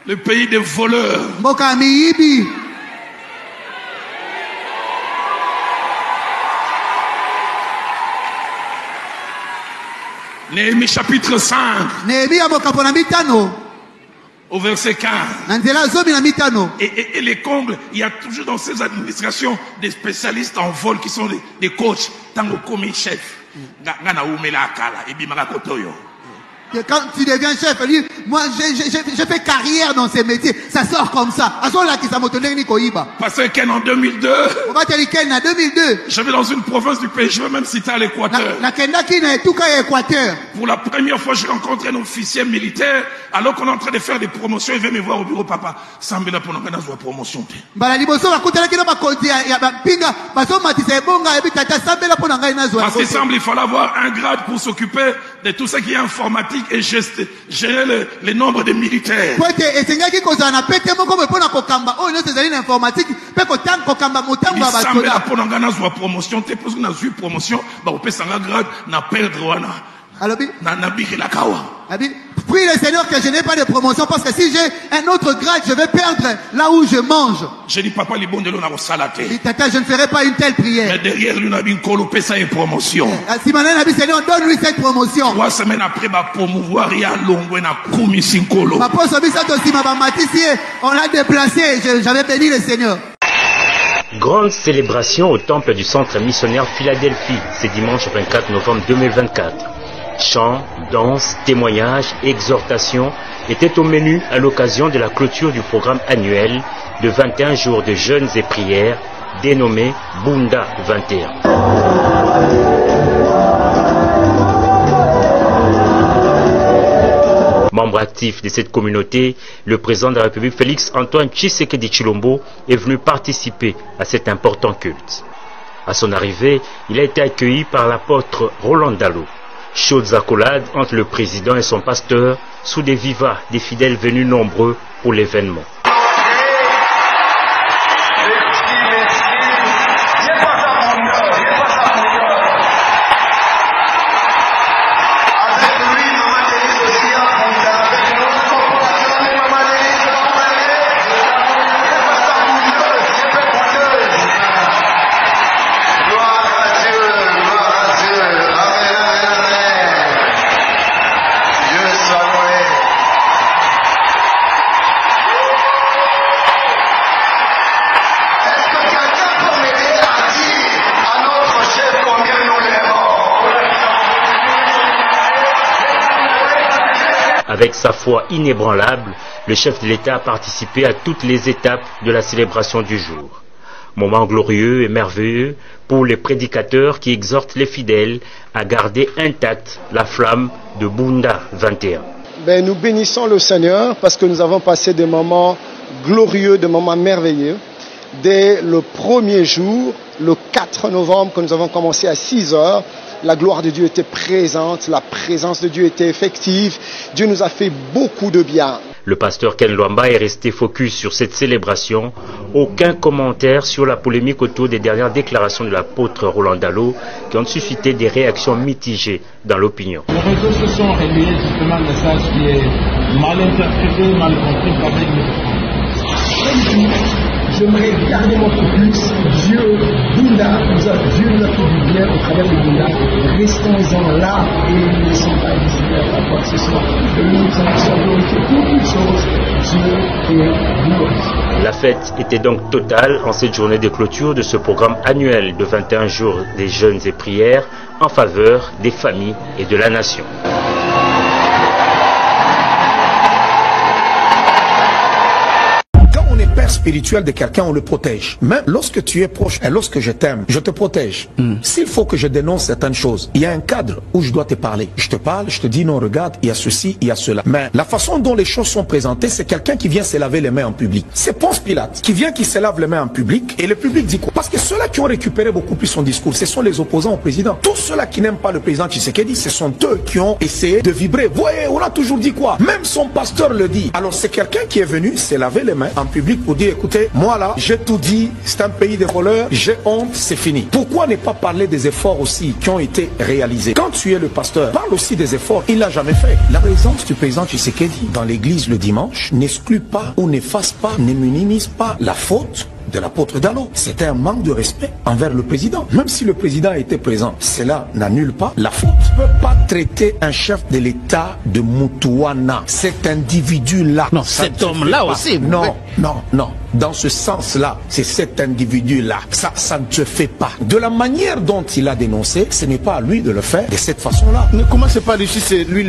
Le pays des voleurs. Néhémie chapitre 5. Au verset 15. Et les combles, il y a toujours dans ces administrations des spécialistes en vol qui sont des coachs. Tango commis chef. Quand tu deviens chef, moi j'ai fait carrière dans ces métiers, ça sort comme ça. Parce que Ken en 2002, je vais dans une province du pays, je vais même citer à l'Équateur. Pour la première fois, j'ai rencontré un officier militaire, alors qu'on est en train de faire des promotions, il veut me voir au bureau, papa. Sambela pour nous promotion. Parce qu'il semble qu'il fallait avoir un grade pour s'occuper de tout ce qui est informatique et gérer le nombre de militaires. Promotion, prie le Seigneur que je n'ai pas de promotion parce que si j'ai un autre grade, je vais perdre là où je mange. Je dis papa, je ne ferai pas une telle prière. Mais derrière lui, ça une promotion. Si maintenant Seigneur, donne-lui cette promotion. 3 semaines après, promouvoir, il y a on l'a déplacé, j'avais béni le Seigneur. Grande célébration au temple du centre missionnaire Philadelphie, c'est dimanche 24 novembre 2024. Chants, danses, témoignages, exhortations étaient au menu à l'occasion de la clôture du programme annuel de 21 jours de jeûnes et prières dénommé Bunda 21. Membre actif de cette communauté, le président de la République Félix Antoine Tshisekedi Tshilombo est venu participer à cet important culte. À son arrivée, il a été accueilli par l'apôtre Roland Dalo. Chaudes accolades entre le président et son pasteur sous des vivas des fidèles venus nombreux pour l'événement. Avec sa foi inébranlable, le chef de l'État a participé à toutes les étapes de la célébration du jour. Moment glorieux et merveilleux pour les prédicateurs qui exhortent les fidèles à garder intacte la flamme de Bunda 21. Nous bénissons le Seigneur parce que nous avons passé des moments glorieux, des moments merveilleux. Dès le premier jour, le 4 novembre, que nous avons commencé à 6 heures, la gloire de Dieu était présente, la présence de Dieu était effective. Dieu nous a fait beaucoup de bien. Le pasteur Ken Lwamba est resté focus sur cette célébration. Aucun commentaire sur la polémique autour des dernières déclarations de l'apôtre Roland Dalo qui ont suscité des réactions mitigées dans l'opinion. Les réseaux sociaux ont relayé justement le message qui est mal interprété, mal compris par les j'aimerais garder mon focus. Dieu, Bunda, Dieu nous a fait du bien au travers de Bunda. Restons-en là et ne laissons pas hésiter à quoi que ce soit. Nous allons glorifier pour toutes choses. Dieu est glorifié. La fête était donc totale en cette journée de clôture de ce programme annuel de 21 jours des jeûnes et prières en faveur des familles et de la nation. Quand on est père père spirituel de quelqu'un, on le protège. Mais lorsque tu es proche et lorsque je t'aime, je te protège. S'il faut que je dénonce certaines choses, il y a un cadre où je dois te parler. Je te parle, je te dis non, regarde, il y a ceci, il y a cela. Mais la façon dont les choses sont présentées, c'est quelqu'un qui vient se laver les mains en public. C'est Ponce Pilate qui vient, qui se lave les mains en public, et le public dit quoi? Parce que ceux-là qui ont récupéré beaucoup plus son discours, ce sont les opposants au président. Tous ceux-là qui n'aiment pas le président Tshisekedi, ce sont eux qui ont essayé de vibrer. Vous voyez, on a toujours dit quoi? Même son pasteur le dit. Alors c'est quelqu'un qui est venu se laver les mains en public pour dire, écoutez, moi là, j'ai tout dit, c'est un pays de voleurs, j'ai honte, c'est fini. Pourquoi ne pas parler des efforts aussi qui ont été réalisés? Quand tu es le pasteur, parle aussi des efforts. Il l'a jamais fait. La présence du président Tshisekedi dans l'église le dimanche n'exclut pas ou n'efface pas, ne minimise pas la faute de l'apôtre Dallo. C'était un manque de respect envers le président. Même si le président était présent, cela n'annule pas la faute. On ne peut pas traiter un chef de l'État de Moutouana. Cet individu-là. Non, cet homme-là aussi. Non, non, non. Dans ce sens-là, c'est cet individu-là. Ça ne se fait pas. De la manière dont il a dénoncé, ce n'est pas à lui de le faire de cette façon-là. Mais comment c'est pas lui si c'est lui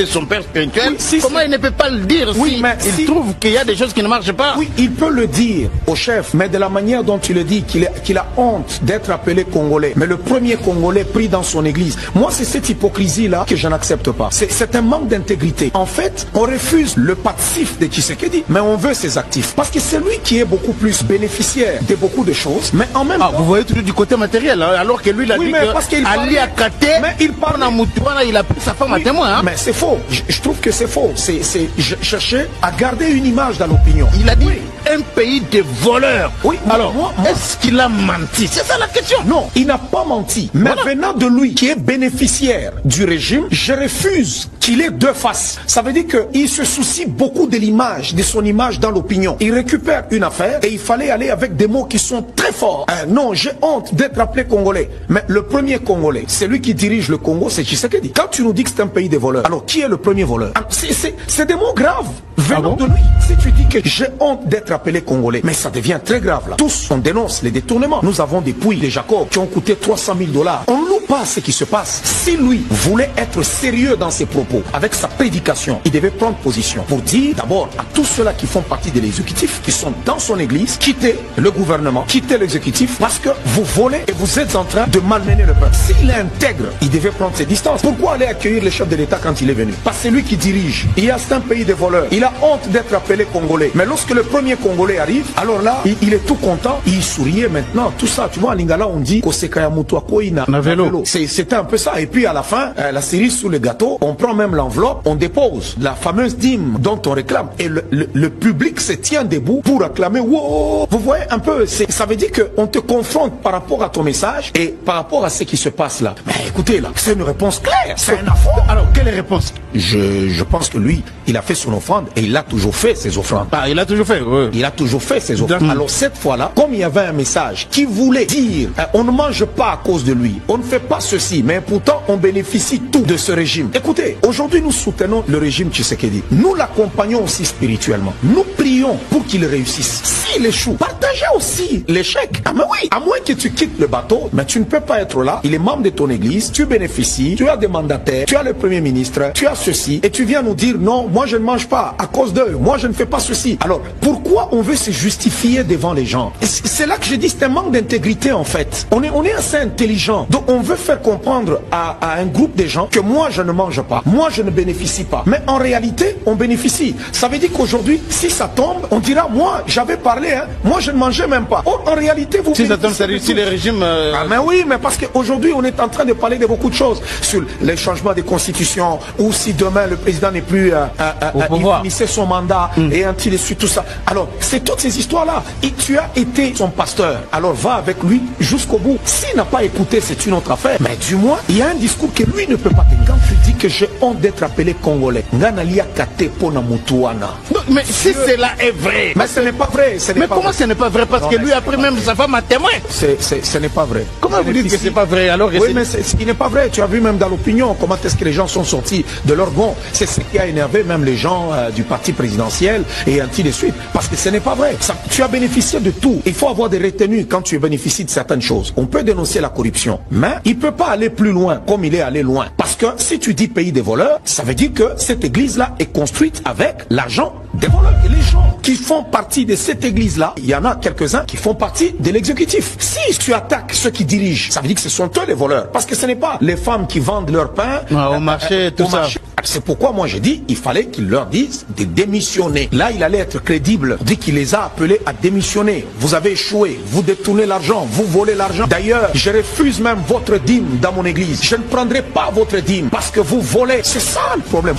son père spirituel? Oui, si, comment il ne peut pas le dire? Oui, mais il trouve qu'il y a des choses qui ne marchent pas. Oui, il peut le dire au chef, mais de la manière dont il le dit, qu'il a honte d'être appelé Congolais. Mais le premier Congolais pris dans son église, moi c'est cette hypocrisie-là que je n'accepte pas. C'est un manque d'intégrité. En fait, on refuse le passif de Tshisekedi, mais on veut ses actifs. Parce que c'est lui qui est beaucoup plus bénéficiaire de beaucoup de choses, mais en même temps... Vous voyez toujours du côté matériel, hein, alors que lui, il a dit que Ali a caté, mais il parle en Moutouana, il a pris sa femme à témoin. Hein. Mais c'est faux. Je trouve que c'est faux. Je cherchais à garder une image dans l'opinion. Il a dit un pays de voleurs. Oui, alors, est-ce qu'il a menti? C'est ça la question. Non, il n'a pas menti. Mais venant de lui, qui est bénéficiaire du régime, je refuse qu'il ait deux faces. Ça veut dire qu'il se soucie beaucoup de l'image, de son image dans l'opinion. Il récupère une affaire et il fallait aller avec des mots qui sont très forts. Non, j'ai honte d'être appelé Congolais. Mais le premier Congolais, c'est lui qui dirige le Congo, c'est Tshisekedi. Quand tu nous dis que c'est un pays des voleurs, alors qui est le premier voleur? C'est des mots graves venant de lui. Si tu dis que j'ai honte d'être appelé Congolais, mais ça devient très grave là. Tous, on dénonce les détournements. Nous avons des Puy, des Jacob qui ont coûté 300 000 $. On ne loue pas ce qui se passe. Si lui voulait être sérieux dans ses propos, avec sa prédication, il devait prendre position pour dire d'abord à tous ceux-là qui font partie de l'exécutif, qui sont dans son église, quittez le gouvernement, quittez l'exécutif, parce que vous volez et vous êtes en train de malmener le peuple. S'il est intègre, il devait prendre ses distances. Pourquoi aller accueillir le chef de l'État quand il est venu? Parce que c'est lui qui dirige. Il y a un pays de voleurs. Il a honte d'être appelé Congolais. Mais lorsque le premier Congolais arrive, alors là, il est tout content. Il souriait maintenant. Tout ça, tu vois, en lingala, on dit c'était un peu ça. Et puis à la fin, la cerise sous le gâteau, on prend même l'enveloppe, on dépose la fameuse dîme dont on réclame. Et le public se tient debout pour acclamer. Wow. Vous voyez un peu, ça veut dire qu'on te confronte par rapport à ton message et par rapport à ce qui se passe là. Mais écoutez là, c'est une réponse claire. C'est un affront. Alors, quelle réponse? Je pense que lui, il a fait son offrande et il a toujours fait ses offrandes. Ah, il a toujours fait, oui. Il a toujours fait ses offrandes. Alors cette fois-là, comme il y avait un message qui voulait dire on ne mange pas à cause de lui, on ne fait pas ceci, mais pourtant on bénéficie tout de ce régime. Écoutez, aujourd'hui nous soutenons le régime Tshisekedi. Nous l'accompagnons aussi spirituellement. Nous prions pour qu'il réussisse. S'il échoue, partagez aussi l'échec. Ah mais oui, à moins que tu quittes le bateau, mais tu ne peux pas être là. Il est membre de ton église, tu bénéficies, tu as des mandataires, tu as le premier ministre, tu as ceci, et tu viens nous dire non, moi je ne mange pas à cause d'eux, moi je ne fais pas ceci. Alors pourquoi on veut se justifier devant les gens? C'est là que je dis c'est un manque d'intégrité en fait. On est assez intelligent, donc on veut faire comprendre à un groupe de gens que moi je ne mange pas, moi je ne bénéficie pas, mais en réalité on bénéficie. Ça veut dire qu'aujourd'hui si ça tombe, on dira moi j'avais parlé, hein, moi je ne mangeais même pas. Or, en réalité vous si ça tombe, ça réussit les régimes Ah mais oui, mais parce qu'aujourd'hui on est en train de parler de beaucoup de choses sur les changements des constitutions, ou si demain le président n'est plus il finissait son mandat et ainsi de suite, tout ça. Alors c'est toutes ces histoires là, et tu as été son pasteur, alors va avec lui jusqu'au bout. S'il n'a pas écouté, c'est une autre affaire, mais du moins il y a un discours que lui ne peut pas tenir. Quand tu dis que j'ai honte d'être appelé Congolais, Nganalia Kate Pona Moutouana. Mais si cela est vrai, mais ce n'est pas vrai. Mais comment ce n'est pas vrai? Parce que lui après même sa femme a témoin. Ce n'est pas vrai. Comment vous dites que c'est pas vrai alors? Oui, mais il n'est pas vrai. Tu as vu même dans l'opinion comment est-ce que les gens sont sortis de leur gond. C'est ce qui a énervé même les gens du parti présidentiel et ainsi de suite. Parce que ce n'est pas vrai. Tu as bénéficié de tout. Il faut avoir des retenues quand tu bénéficies de certaines choses. On peut dénoncer la corruption, mais il ne peut pas aller plus loin comme il est allé loin. Parce que si tu dis pays des voleurs, ça veut dire que cette église-là est construite avec l'argent des voleurs. Et les gens qui font partie de cette église-là, il y en a quelques-uns qui font partie de l'exécutif. Si tu attaques ceux qui dirigent, ça veut dire que ce sont eux les voleurs. Parce que ce n'est pas les femmes qui vendent leur pain au marché, tout ça. C'est pourquoi moi j'ai dit, il fallait qu'il leur dise de démissionner. Là, il allait être crédible. Il dit qu'il les a appelés à démissionner. Vous avez échoué, vous détournez l'argent, vous volez l'argent. D'ailleurs, je refuse même votre dîme dans mon église. Je ne prendrai pas votre dîme parce que vous volez. C'est ça le problème.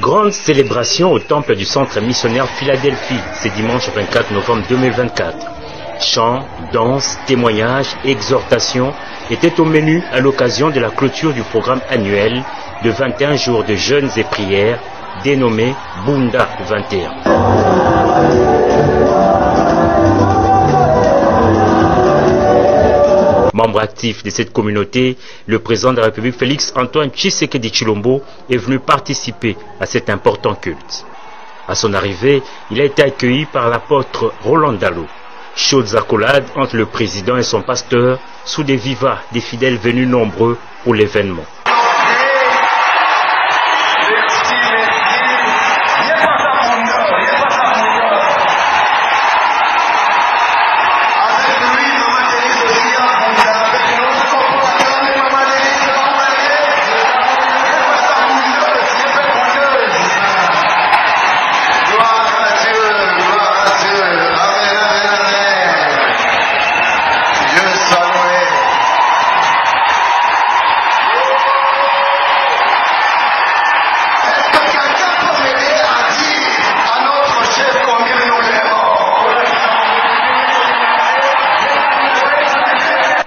Grande célébration au temple du centre missionnaire Philadelphie, ce dimanche 24 novembre 2024. Chants, danses, témoignages, exhortations étaient au menu à l'occasion de la clôture du programme annuel de 21 jours de jeûnes et prières dénommé Bunda 21. Membre actif de cette communauté, le président de la République Félix Antoine Tshisekedi Tshilombo est venu participer à cet important culte. À son arrivée, il a été accueilli par l'apôtre Roland Dalo. Chaudes accolades entre le président et son pasteur sous des vivas des fidèles venus nombreux pour l'événement.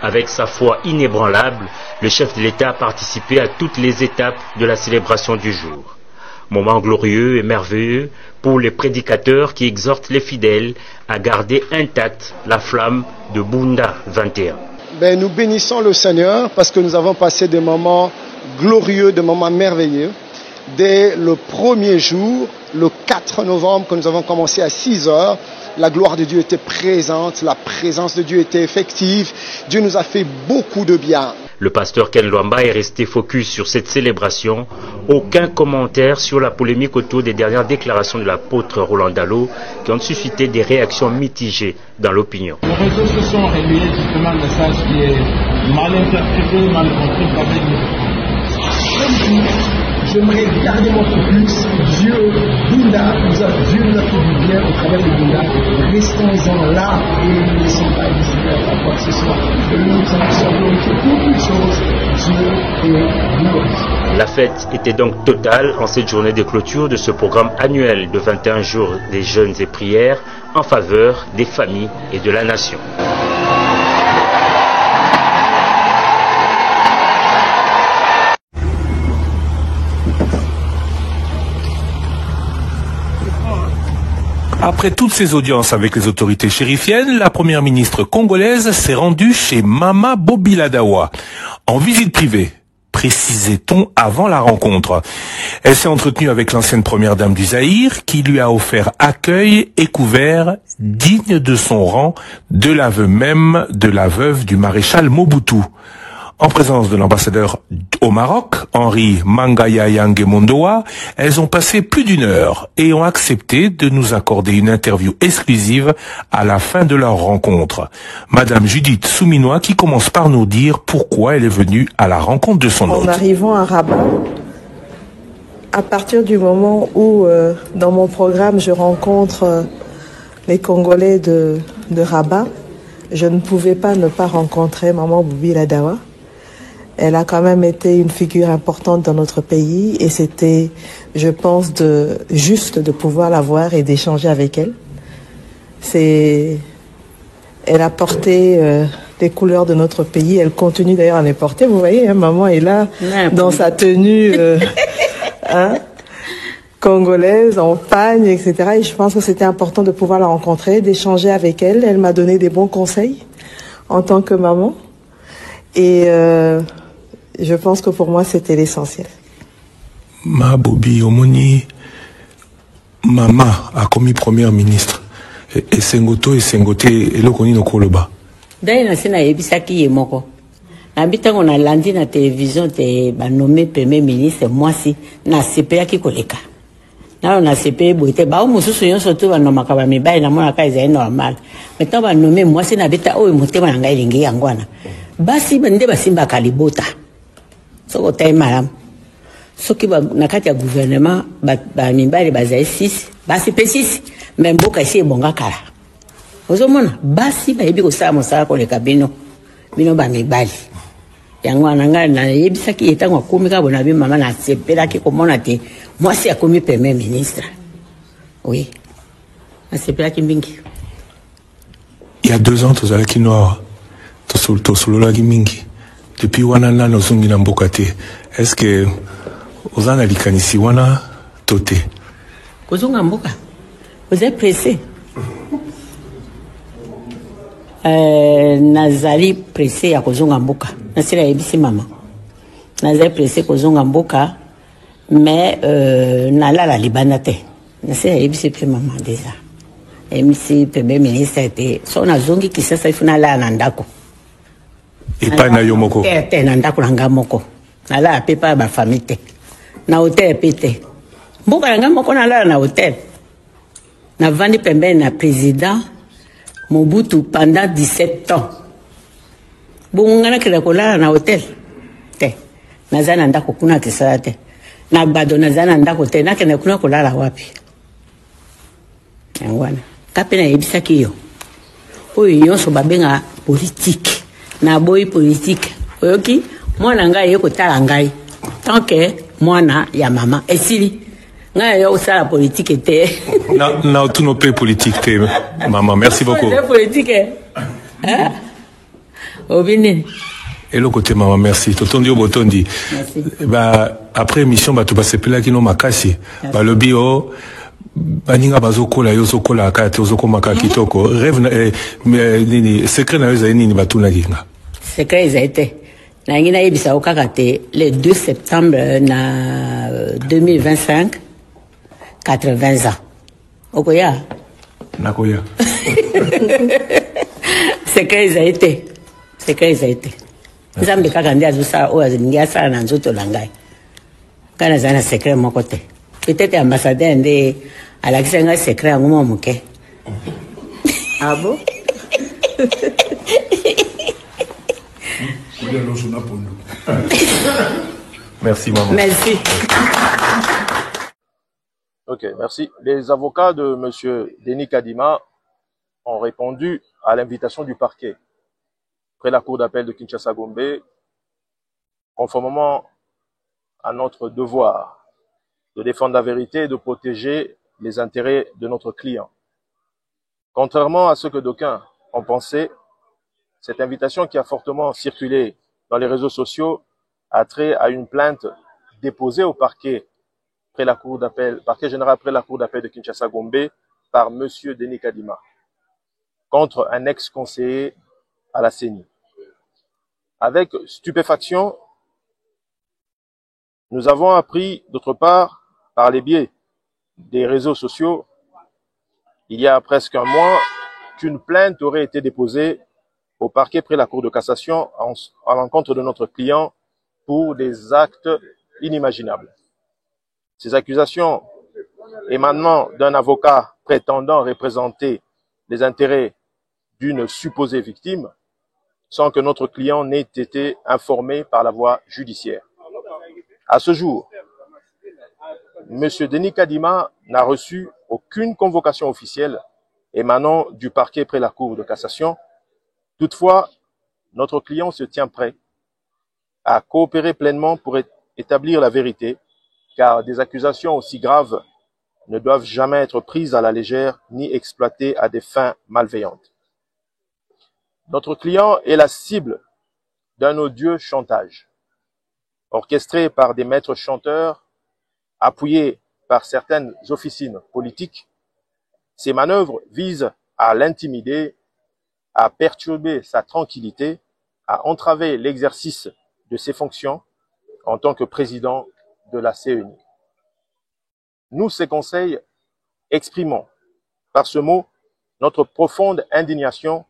Avec sa foi inébranlable, le chef de l'État a participé à toutes les étapes de la célébration du jour. Moment glorieux et merveilleux pour les prédicateurs qui exhortent les fidèles à garder intacte la flamme de Bunda 21. Nous bénissons le Seigneur parce que nous avons passé des moments glorieux, des moments merveilleux. Dès le premier jour, le 4 novembre, que nous avons commencé à 6 heures, la gloire de Dieu était présente, la présence de Dieu était effective. Dieu nous a fait beaucoup de bien. Le pasteur Ken Luamba est resté focus sur cette célébration. Aucun commentaire sur la polémique autour des dernières déclarations de l'apôtre Roland Dalo qui ont suscité des réactions mitigées dans l'opinion. Les réseaux sociaux ont relayé justement le message qui est mal interprété, mal compris par les J'aimerais garder mon focus. Dieu, Bunda, Dieu nous a fait du bien au travers de Bunda. Restons-en là et ne laissons pas distraire à quoi que ce soit. Que nous soyons glorifiés pour toutes choses. Dieu est glorifié. La fête était donc totale en cette journée de clôture de ce programme annuel de 21 jours des jeûnes et prières en faveur des familles et de la nation. Après toutes ces audiences avec les autorités chérifiennes, la première ministre congolaise s'est rendue chez Mama Bobiladawa, en visite privée, précisait-on avant la rencontre. Elle s'est entretenue avec l'ancienne première dame du Zaïre, qui lui a offert accueil et couvert digne de son rang, de l'aveu même de la veuve du maréchal Mobutu. En présence de l'ambassadeur au Maroc, Henri Mangaya Yangemondoa, elles ont passé plus d'1 heure et ont accepté de nous accorder une interview exclusive à la fin de leur rencontre. Madame Judith Souminois qui commence par nous dire pourquoi elle est venue à la rencontre de son hôte. En arrivant à Rabat, à partir du moment où dans mon programme je rencontre les Congolais de Rabat, je ne pouvais pas ne pas rencontrer Maman Bobiladawa. Elle a quand même été une figure importante dans notre pays et c'était, je pense, juste de pouvoir la voir et d'échanger avec elle. Elle a porté les couleurs de notre pays, elle continue d'ailleurs à les porter. Vous voyez, hein, maman est là dans sa tenue congolaise, en pagne, etc. Et je pense que c'était important de pouvoir la rencontrer, d'échanger avec elle. Elle m'a donné des bons conseils en tant que maman. Et je pense que pour moi, c'était l'essentiel. Ma Bobi Omoni, Mama a commis première ministre. Et Sengoto et Elokoni no Koloba. D'ailleurs, c'est na yebisaki yemoko. Nabita on a landi na télévision te ba nommé premier ministre moi si na CPA ki koleka. na na CP boite ba mususu yo surtout ba no makaba mibali na mona ka ezali normal mais tant ba nommer moi c'est na beta oyo motema na ngai lingi yangwana basi bande basimba kalibota soko tay malam soki ba nakati ya gouvernement ba mibali bazali 6 basi pe 6 mais mboka esi ebonga kala ozomona basi ba yebi ko sala mosala ko leka bino ba mibali yango ananga na yebisaki etango akomika bona bi mama na sepelaki komona te moi c'est akomi premier ministre oui na sepelaki mingi il y a 2 ans tozalaki noir tosololaki mingi depuis wana nano zongi na mboka te est-ce que ozana likanisi wana tote kozonga mboka vous êtes pressé nazali pressé ya kozonga mboka nasila yebisi mama nazali pressé kozonga mboka mais nalala libanda te nasila yebisi pe mama déjà MC premier ministre te so nazongi kisasa ifuna la na ndako epa na yo moko te na ndako na nga moko nalala pe pa ba famille te na hotel pe te mboka na nga moko nalala na hotel navandi pembeni na président Mobutu pendant 17 ans. Bungana kila kolala na hotel. Te. Nazana ndako kuna kisala te. Na bado nazana ndako te na kena kuna kolala wapi. Ngwana. Kapena yebisaki yo. Oyo yonso babenga politique. Na boy politique. Oyoki mwana ngai yeko tala ngai. Tant que mwana ya mama esili. Ngai yo sala politique te. Na tout nos pays politique te maman merci beaucoup. C'est politique. Hein? Obine. Et le côté maman merci. Totondi obotondi. Ba après émission ba to ba sepela kino makasi. Ba le bio baninga bazokola yo zokola akate ozokoma ka kitoko. Rêve nini secret na yo za nini batuna kinga. Secret za été. Na ngina yebisa okaka te le 2 septembre na 2025 80 ans. Okoya? Nakoya. C'est qu'ils a été. C'est qu'ils a été. Nzambe kaka ndi azusa o azingi asala na nzoto langai. Kana zana secret mon côté. Peut-être ambassadeur ndi alakisa nga secret ngumo muke. Ah bon? Merci maman. Merci. Ok, merci. Les avocats de M. Denis Kadima ont répondu à l'invitation du parquet près la cour d'appel de Kinshasa-Gombe, conformément à notre devoir de défendre la vérité et de protéger les intérêts de notre client. Contrairement à ce que d'aucuns ont pensé, cette invitation qui a fortement circulé dans les réseaux sociaux a trait à une plainte déposée au parquet près la cour d'appel, parquet général près la cour d'appel de Kinshasa-Gombe par M. Denis Kadima contre un ex-conseiller à la CENI. Avec stupéfaction, nous avons appris d'autre part, par les biais des réseaux sociaux, il y a presque un mois, qu'une plainte aurait été déposée au parquet près la cour de cassation à l'encontre de notre client pour des actes inimaginables. Ces accusations émanant d'un avocat prétendant représenter les intérêts d'une supposée victime sans que notre client n'ait été informé par la voie judiciaire. À ce jour, M. Denis Kadima n'a reçu aucune convocation officielle émanant du parquet près la cour de cassation. Toutefois, notre client se tient prêt à coopérer pleinement pour établir la vérité, car des accusations aussi graves ne doivent jamais être prises à la légère ni exploitées à des fins malveillantes. Notre client est la cible d'un odieux chantage, orchestré par des maîtres chanteurs, appuyés par certaines officines politiques. Ces manœuvres visent à l'intimider, à perturber sa tranquillité, à entraver l'exercice de ses fonctions en tant que président de la CENI. Nous, ces conseils, exprimons par ce mot notre profonde indignation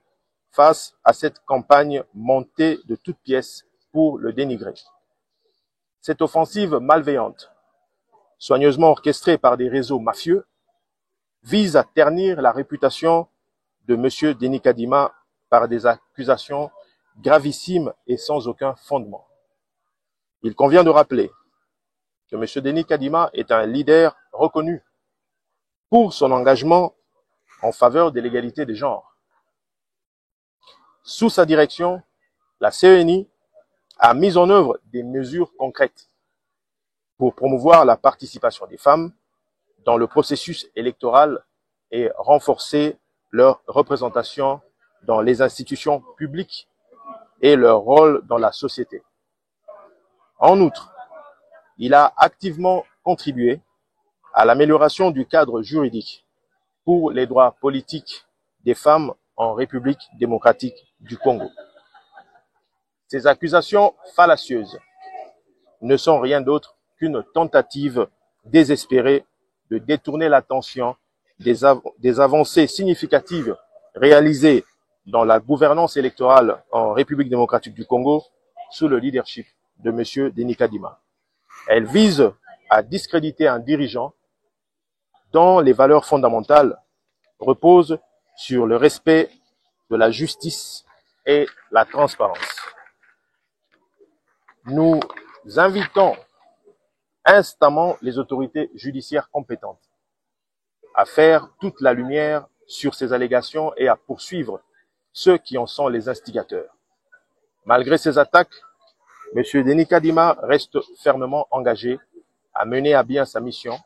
face à cette campagne montée de toutes pièces pour le dénigrer. Cette offensive malveillante soigneusement orchestrée par des réseaux mafieux, vise à ternir la réputation de M. Denis Kadima par des accusations gravissimes et sans aucun fondement. Il convient de rappeler que M. Denis Kadima est un leader reconnu pour son engagement en faveur de l'égalité des genres. Sous sa direction, la CENI a mis en œuvre des mesures concrètes pour promouvoir la participation des femmes dans le processus électoral et renforcer leur représentation dans les institutions publiques et leur rôle dans la société. En outre, il a activement contribué à l'amélioration du cadre juridique pour les droits politiques des femmes en République démocratique du Congo. Ces accusations fallacieuses ne sont rien d'autre qu'une tentative désespérée de détourner l'attention des avancées significatives réalisées dans la gouvernance électorale en République démocratique du Congo sous le leadership de M. Denis Kadima. Elle vise à discréditer un dirigeant dont les valeurs fondamentales reposent sur le respect de la justice et la transparence. Nous invitons instamment les autorités judiciaires compétentes à faire toute la lumière sur ces allégations et à poursuivre ceux qui en sont les instigateurs. Malgré ces attaques, M. Denis Kadima reste fermement engagé à mener à bien sa mission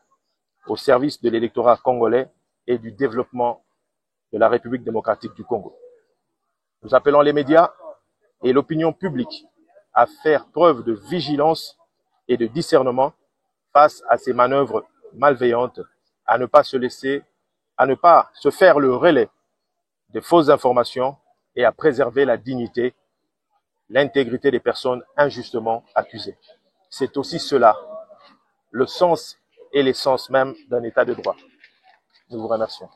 au service de l'électorat congolais et du développement de la République démocratique du Congo. Nous appelons les médias et l'opinion publique à faire preuve de vigilance et de discernement face à ces manœuvres malveillantes, à ne pas se faire le relais de fausses informations et à préserver la dignité, l'intégrité des personnes injustement accusées. C'est aussi cela, le sens et l'essence même d'un état de droit. Nous vous remercions.